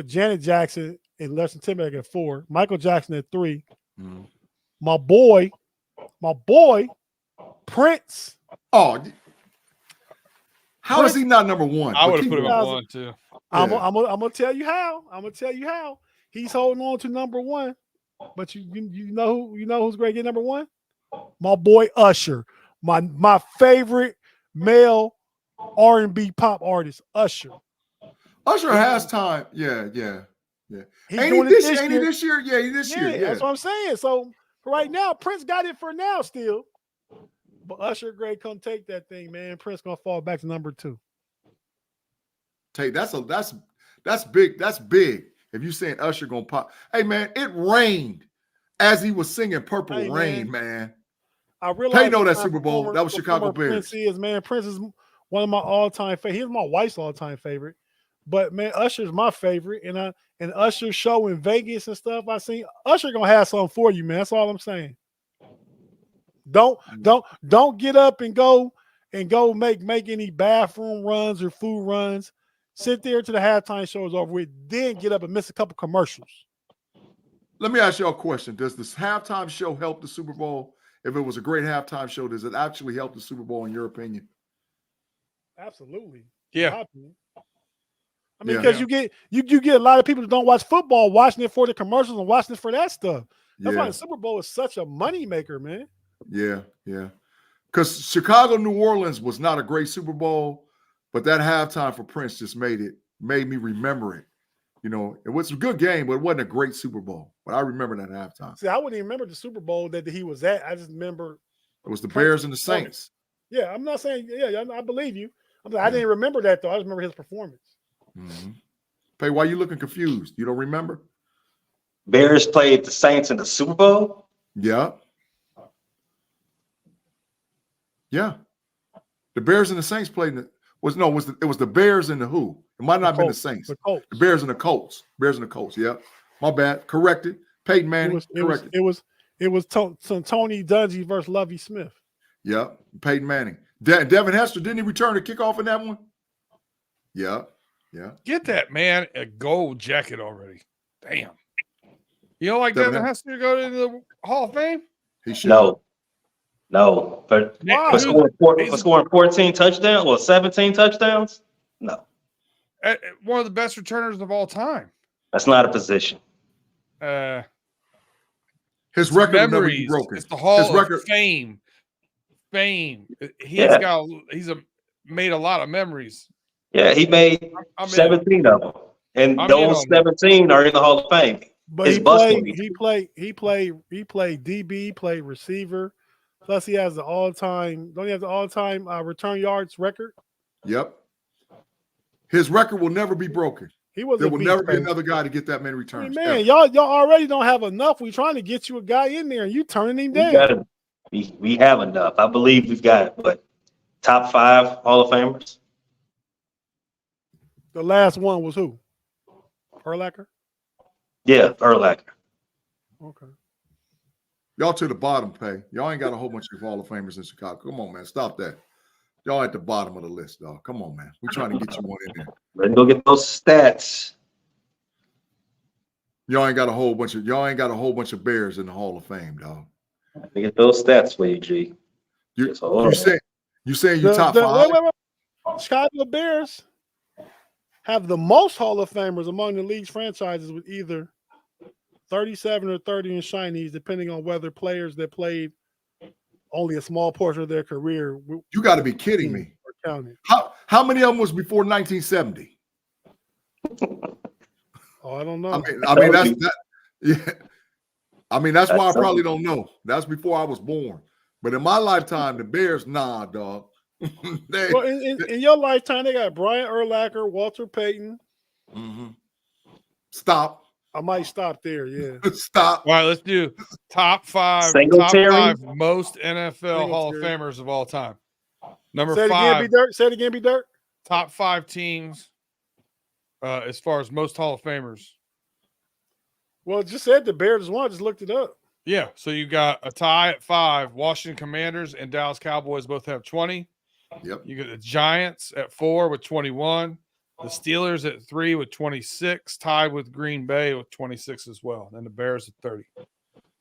Janet Jackson and Justin Timberlake at 4, Michael Jackson at 3. Mm. My boy, Prince. Oh, how is he not number 1? I would have put him at 1 too. I'm gonna tell you how. He's holding on to number 1. But you know who's great at number 1? My boy Usher. My favorite male R&B pop artist, Usher. Usher has time. Yeah. Ain't he this year? Yeah, this year. Yeah, that's what I'm saying. So right now, Prince got it for now still. But Usher, great, come take that thing, man. Prince gonna fall back to number 2. Tate, that's big. That's big. If you saying Usher gonna pop, hey man, it rained as he was singing "Purple Rain," man. I realize Tate know that Super Bowl. That was Chicago Bears. Prince is one of my all-time favorite. He's my wife's all-time favorite. But man, Usher's my favorite, and Usher's show in Vegas and stuff. I seen Usher gonna have something for you, man. That's all I'm saying. Don't get up and go make any bathroom runs or food runs. Sit there till the halftime show is over with, then get up and miss a couple commercials. Let me ask you a question. Does this halftime show help the Super Bowl? If it was a great halftime show, does it actually help the Super Bowl in your opinion? Absolutely. Yeah. I mean, because you get a lot of people that don't watch football watching it for the commercials and watching it for that stuff. That's why the Super Bowl is such a moneymaker, man. Yeah. Because Chicago, New Orleans was not a great Super Bowl, but that halftime for Prince just made me remember it. You know, it was a good game, but it wasn't a great Super Bowl. But I remember that halftime. See, I wouldn't even remember the Super Bowl that he was at. I just remember it was the Bears and the Saints. Yeah, I'm not saying, I believe you. I didn't remember that, though. I just remember his performance. Mm-hmm. Pay, why you looking confused? You don't remember? Bears played the Saints in the Super Bowl? Yeah. Yeah. The Bears and the Saints played it was the Bears and the who? It might not have been the Saints. The Bears and the Colts. Bears and the Colts. Yeah. My bad. Corrected. Peyton Manning. Corrected. It was Tony Dungy versus Lovie Smith. Yeah. Peyton Manning. Devin Hester, didn't he return the kickoff in that one? Yeah. Yeah. Get that man a gold jacket already. Damn. You don't like Devin Hester to go to the Hall of Fame? He should. No. But for scoring 14 touchdowns or 17 touchdowns? No. One of the best returners of all time. That's not a position. His record will never be broken. It's the Hall of Fame. He's made a lot of memories. Yeah, he made 17 of them. And those 17 are in the Hall of Fame. But he played DB, he played receiver. Plus he has the all-time return yards record? Yep. His record will never be broken. There will never be another guy to get that many returns. I mean, man, y'all already don't have enough. We're trying to get you a guy in there and you turning him down. We have enough. I believe we've got top 5 Hall of Famers. The last one was who? Urlacher? Yeah, Urlacher. Okay. Y'all to the bottom, Pay. Y'all ain't got a whole bunch of Hall of Famers in Chicago. Come on, man. Stop that. Y'all at the bottom of the list, dog. Come on, man. We're trying to get you one in there. Let's go get those stats. Y'all ain't got a whole bunch of Bears in the Hall of Fame, dog. Let me get those stats for you, G. You So, saying you top five? Wait. Chicago Bears have the most Hall of Famers among the league's franchises with either 37 or 30 in shinies, depending on whether players that played only a small portion of their career. You got to be kidding me. Counted. How many of them was before 1970? Oh, I don't know. I mean that's that. Yeah. I mean that's why I probably don't know. That's before I was born. But in my lifetime, the Bears, nah, dog. Well, in your lifetime, they got Brian Urlacher, Walter Payton. Mm-hmm. Stop. I might stop there. Yeah. Stop. All right, let's do top five most NFL Hall of Famers of all time. Number Say it 5. Again, B-Dirt. Say it again, B-Dirt. Top 5 teams as far as most Hall of Famers. Well, it just said the Bears won. I just looked it up. Yeah, so you got a tie at 5. Washington Commanders and Dallas Cowboys both have 20. Yep. You got the Giants at 4 with 21. The Steelers at 3 with 26, tied with Green Bay with 26 as well. And then the Bears at 30.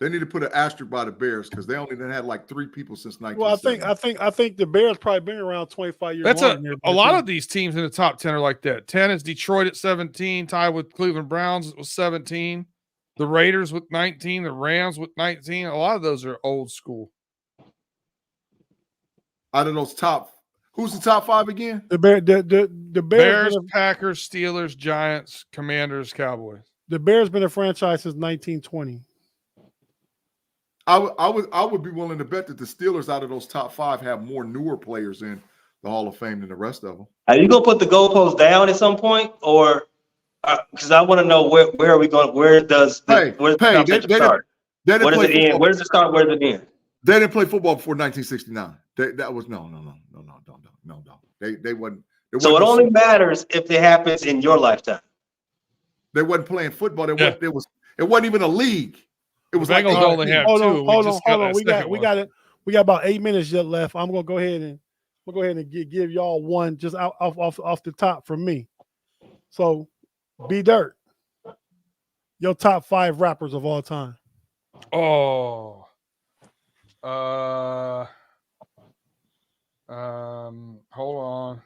They need to put an asterisk by the Bears because they only had like 3 people since 1970. Well, I think the Bears probably been around 25 years. That's a lot of these teams in the top 10 are like that. 10 is Detroit at 17, tied with Cleveland Browns with 17. The Raiders with 19, the Rams with 19. A lot of those are old school. Out of those who's the top 5 again? The Bears, Packers, Steelers, Giants, Commanders, Cowboys. The Bears been a franchise since 1920. I would be willing to bet that the Steelers out of those top 5 have more newer players in the Hall of Fame than the rest of them. Are you gonna put the goalposts down at some point, or because I want to know where are we going? Where does the competition start? Where does it end? Where does it start? Where does it end? They didn't play football before 1969. That was no. They wasn't. So it only matters if it happens in your lifetime. They wasn't playing football. It wasn't even a league. It was like only have 2. Hold on. We got about 8 minutes yet left. I'm gonna go ahead and give y'all one just off the top from me. So, B-Dirt, your top 5 rappers of all time. Oh, hold on.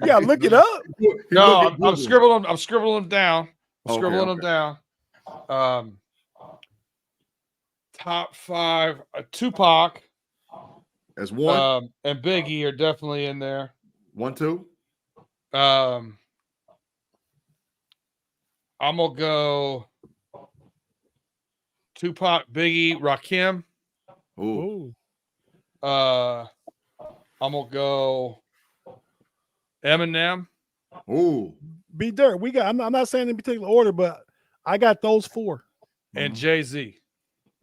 Yeah, look it up. No, I'm scribbling them down. Them down. Top 5, Tupac as 1, and Biggie are definitely in there. 1, 2. I'm gonna go Tupac, Biggie, Rakim. Ooh. I'm gonna go Eminem. Ooh. B-Dirt. I'm not saying in particular order, but I got those 4. And Jay-Z.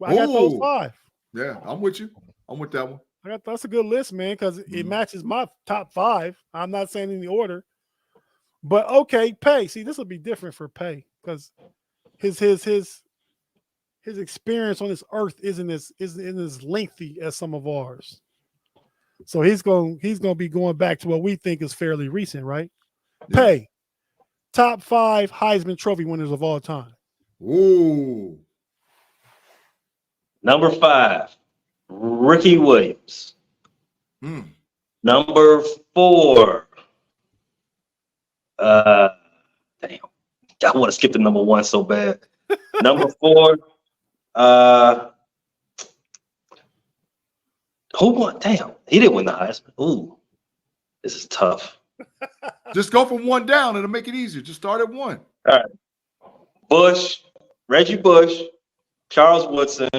I got those 5. Yeah, I'm with you. I'm with that one. That's a good list, man, because it matches my top 5. I'm not saying in the order. But okay, Pay. See, this will be different for Pay because his experience on this earth isn't as lengthy as some of ours. So he's going to be going back to what we think is fairly recent, right? Yeah. Pay. Top 5 Heisman Trophy winners of all time. Ooh. Number 5, Ricky Williams. Number 4. Damn. I want to skip the number 1 so bad. Number 4. Who won? Damn, he didn't win the Heisman. Ooh, this is tough. Just go from 1 down. It'll make it easier. Just start at 1. All right. Bush, Reggie Bush, Charles Woodson.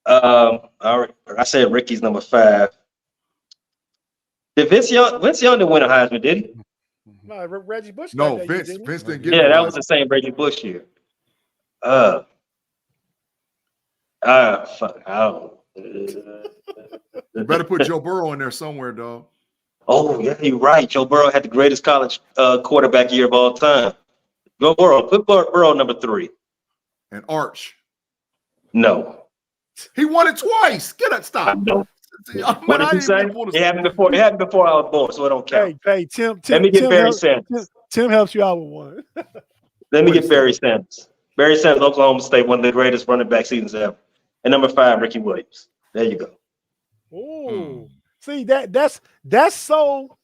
I said Ricky's number 5. Did Vince Young didn't win a Heisman, did he? No, Reggie Bush. No, Vince didn't get it. Yeah, that was the same Reggie Bush year. Fuck. I don't. You better put Joe Burrow in there somewhere, dog. Oh, yeah, you're right. Joe Burrow had the greatest college quarterback year of all time. Joe Burrow. Put Burrow number 3. And Arch. No. He won it twice. Get it. Stop. No. What did you say? It happened before I was born, so it don't count. Hey, Tim. Let me get Barry Sanders. Tim helps you out with one. Let me get Barry Sanders. Barry Sanders, Oklahoma State, one of the greatest running back seasons ever. And number 5, Ricky Williams. There you go. Oh, see that's so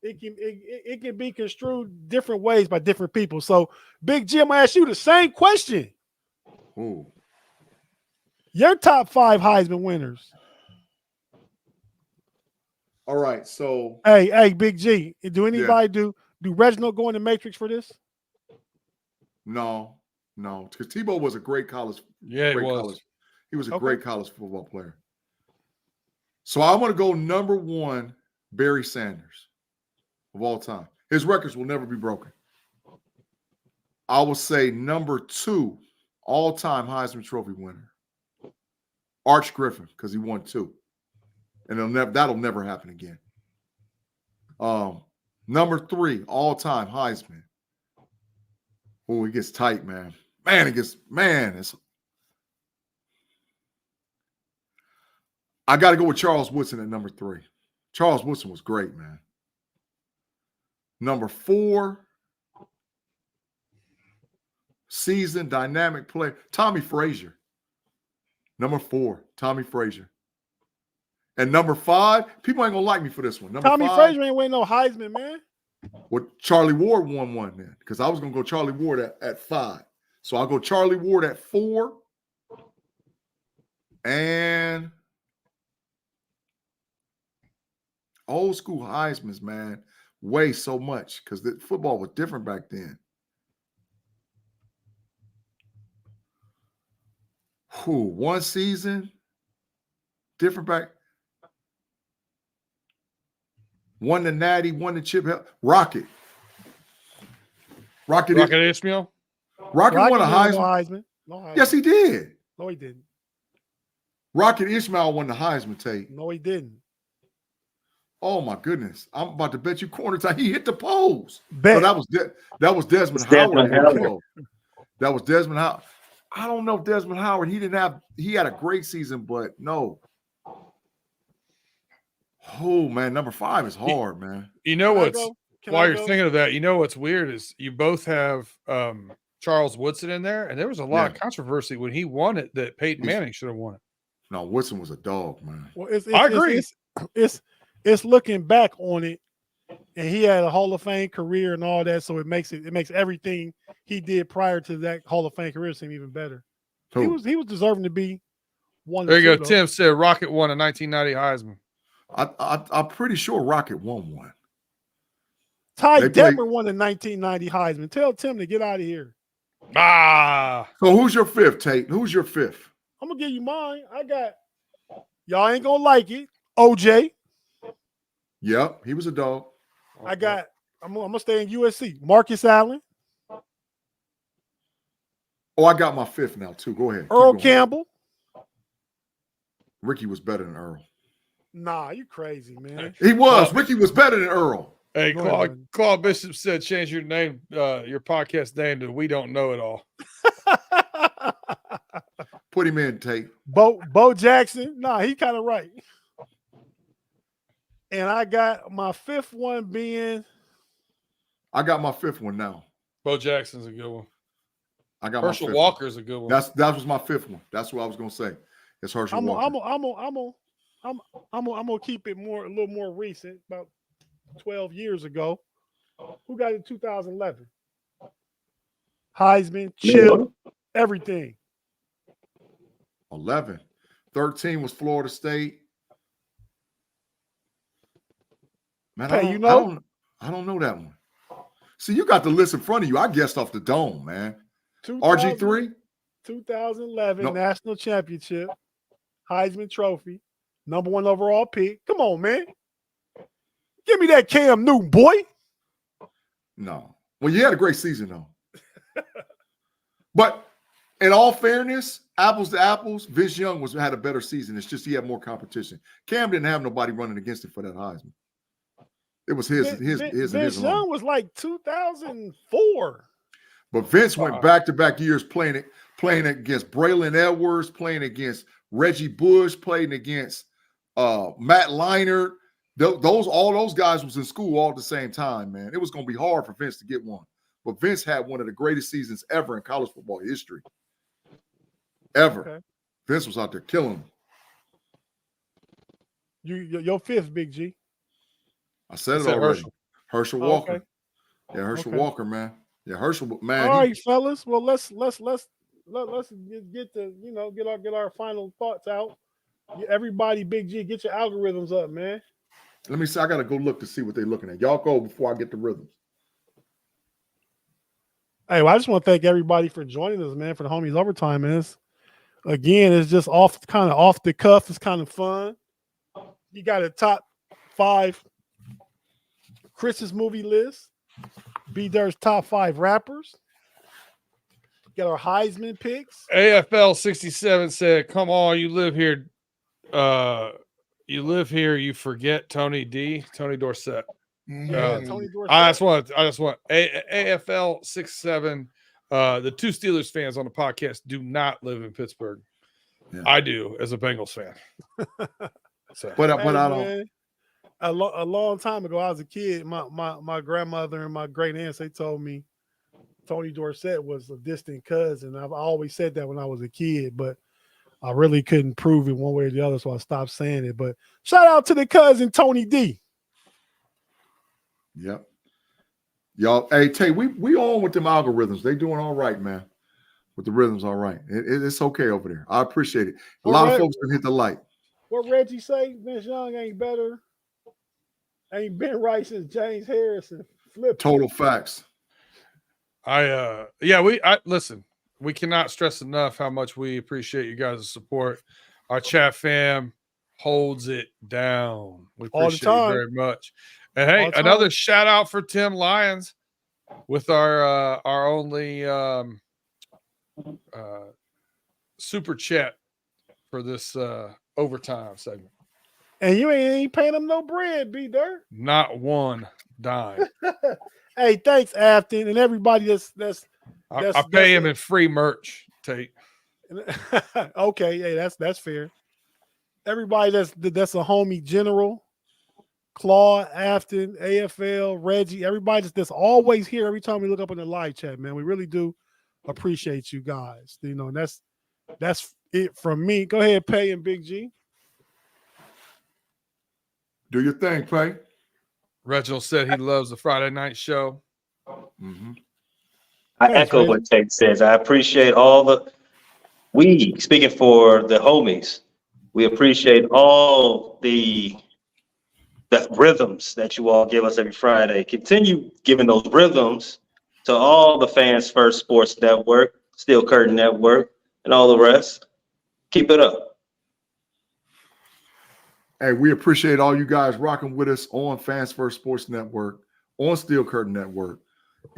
it can be construed different ways by different people. So, Big G, I'm gonna ask you the same question. Ooh. Your top 5 Heisman winners. All right, so Hey, Big G, do anybody do Reginald go in the Matrix for this? no, because Tebow was a great college. Yeah, great it was. College, he was a great college football player. So I want to go number 1, Barry Sanders, of all time. His records will never be broken. I will say number 2, all-time Heisman Trophy winner, Arch Griffin, because he won 2. And that'll never happen again. Number 3, all-time Heisman. Oh, it gets tight, man. I got to go with Charles Woodson at number 3. Charles Woodson was great, man. Number 4, seasoned dynamic player, Tommy Frazier. Number 4, Tommy Frazier. And number 5, people ain't gonna like me for this one. Tommy Frazier ain't winning no Heisman, man. Well, Charlie Ward won one then, because I was gonna go Charlie Ward at 5. So I'll go Charlie Ward at 4. And old school Heisman's, man, weigh so much because the football was different back then. One season, different back. Won the Natty, won the chip. Rocket Ishmael. Rocket won a Heisman. No Heisman. No Heisman. Yes, he did. No, he didn't. Rocket Ishmael won the Heisman, Tate. No, he didn't. Oh my goodness! I'm about to bet you corner time. He hit the poles. Bet. No, that was Desmond Howard. That was Desmond Howard. I don't know Desmond Howard. He had a great season, but no. Oh man, number 5 is hard, man. You know what's while you're thinking of that, you know what's weird is you both have Charles Woodson in there, and there was a lot of controversy when he won it that Peyton Manning should have won it. No, Woodson was a dog, man. Well, I agree. It's looking back on it, and he had a Hall of Fame career and all that, so it makes everything he did prior to that Hall of Fame career seem even better. Who? He was deserving to be one. There you go. Tim said Rocket won a 1990 Heisman. I'm pretty sure Rocket won one. Ty Detmer won the 1990 Heisman. Tell Tim to get out of here. So who's your 5th, Tate? Who's your 5th? I'm gonna give you mine. I got y'all ain't gonna like it. OJ. Yep, he was a dog. I'm gonna stay in USC. Marcus Allen. Oh, I got my 5th now too. Go ahead. Earl Campbell. Ricky was better than Earl. Nah, you crazy, man. He was. Ricky was better than Earl. Hey, Claude Bishop said change your name, your podcast name to We Don't Know It All. Put him in, Tate. Bo Jackson. Nah, he kind of right. And I got my 5th one being. I got my 5th one now. Bo Jackson's a good one. I got Herschel my 5th Walker's a good one. That was my 5th one. That's what I was gonna say. It's Herschel Walker. I'm gonna keep it a little more recent, about 12 years ago. Who got it in 2011? Heisman, Chip, everything. 11. 13 was Florida State. Man, Hey, I don't know that one. See, you got the list in front of you. I guessed off the dome, man. RG3? 2011 National Championship, Heisman Trophy, #1 overall pick. Come on, man. Give me that Cam Newton, boy. No. Well, you had a great season, though. But in all fairness, apples to apples, Vince Young had a better season. It's just he had more competition. Cam didn't have nobody running against him for that Heisman. It was his. Vince Young was like 2004. But Vince went back-to-back years playing against Braylon Edwards, playing against Reggie Bush, playing against Matt Leinart. All those guys was in school all at the same time, man. It was going to be hard for Vince to get one. but Vince had one of the greatest seasons ever in college football history. Ever. Okay. Vince was out there killing them. Your fifth, Big G. I said it said already. Herschel Walker. Okay. Yeah, Herschel Okay. Walker, man. Yeah, Herschel, man. All right, fellas. Well, let's get the get our final thoughts out. Everybody, Big G, get your algorithms up, man. Let me see. I gotta go look to see what they're looking at. Y'all go before I get the rhythms. Hey, well, I just want to thank everybody for joining us, man, for the homies overtime. Man, it's just off the cuff. It's kind of fun. You got a top 5 Christmas movie list. B-Dirt's top 5 rappers. Got our Heisman picks. AFL 67 said, "Come on, you live here. You forget Tony Dorsett." Tony Dorsett. I just want AFL 67. The 2 Steelers fans on the podcast do not live in Pittsburgh. Yeah. I do, as a Bengals fan. So. But I don't. Man, a long time ago, I was a kid. My grandmother and my great aunts, they told me Tony Dorsett was a distant cousin. I've always said that when I was a kid, but I really couldn't prove it one way or the other, so I stopped saying it. But shout out to the cousin Tony D. Yep. Y'all, hey, Tate, we on with them algorithms. They doing all right, man. With the rhythms, all right. It's okay over there. I appreciate it. A lot of folks can hit the like. What Reggie say? Vince Young ain't better. Ain't been right since James Harrison. Flip. Total facts. Listen, we cannot stress enough how much we appreciate you guys' support. Our chat fam holds it down. We appreciate it very much. And hey, another shout out for Tim Lyons with our only super chat for this overtime segment. And you ain't paying them no bread, B-Dirt. Not one dime. Hey, thanks, Afton, and everybody I pay him in free merch, Tate. Okay, hey, that's fair. Everybody that's a homie, General, Claude, Afton, AFL, Reggie, everybody that's always here every time we look up in the live chat, man. We really do appreciate you guys. You know, that's it from me. Go ahead, Pay and Big G. Do your thing, Pay. Reginald said he loves the Friday night show. Mm-hmm. I echo what Tate says. I appreciate speaking for the homies, we appreciate all the rhythms that you all give us every Friday. Continue giving those rhythms to all the Fans First Sports Network, Steel Curtain Network, and all the rest. Keep it up. Hey, we appreciate all you guys rocking with us on Fans First Sports Network, on Steel Curtain Network,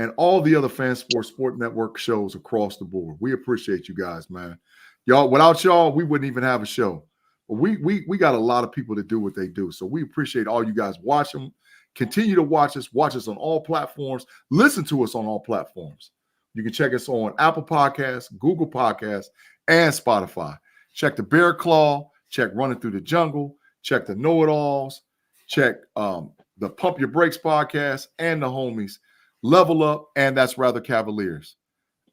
and all the other Fans Sports Network shows across the board. We appreciate you guys, man. Y'all, without y'all, we wouldn't even have a show. But we got a lot of people that do what they do. So we appreciate all you guys watching. Continue to watch us on all platforms. Listen to us on all platforms. You can check us on Apple Podcasts, Google Podcasts, and Spotify. Check the Bear Claw, check Running Through the Jungle, check the Know-It-Alls, check the Pump Your Brakes podcast and the homies, Level Up, and That's Rather Cavaliers.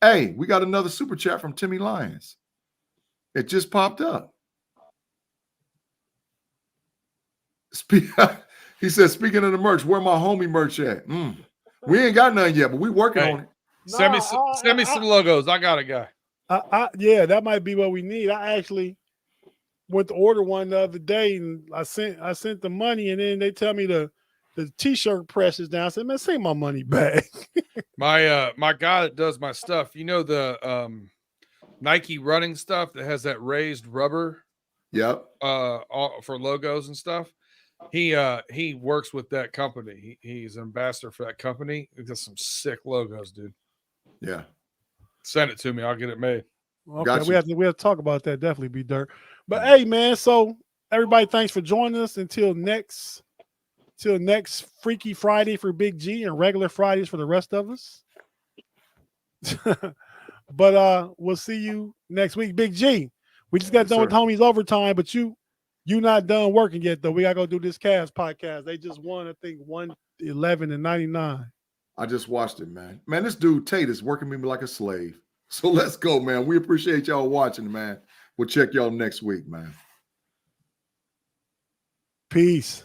Hey, we got another super chat from Timmy Lyons. It just popped up. He said, speaking of the merch, where my homie merch at? We ain't got none yet, but we working on it. Send me some logos. I got a guy. Yeah, that might be what we need. I actually went to order one the other day, and I sent the money, and then they tell me the t-shirt press is down. I said, man, send my money back. My guy that does my stuff, you know, the Nike running stuff that has that raised rubber. Yep. For logos and stuff. He works with that company. He's an ambassador for that company. He got some sick logos, dude. Yeah. Send it to me. I'll get it made. Okay, Gotcha. we have to talk about that. Definitely be dirt. But hey, man, so everybody, thanks for joining us until next Freaky Friday for Big G and regular Fridays for the rest of us. But we'll see you next week. Big G, we just got done with homies overtime, but you not done working yet though. We gotta go do this Cavs podcast. They just won, I think, 111-99. I just watched it, man. Man, this dude Tate is working me like a slave. So let's go, man. We appreciate y'all watching, man. We'll check y'all next week, man. Peace.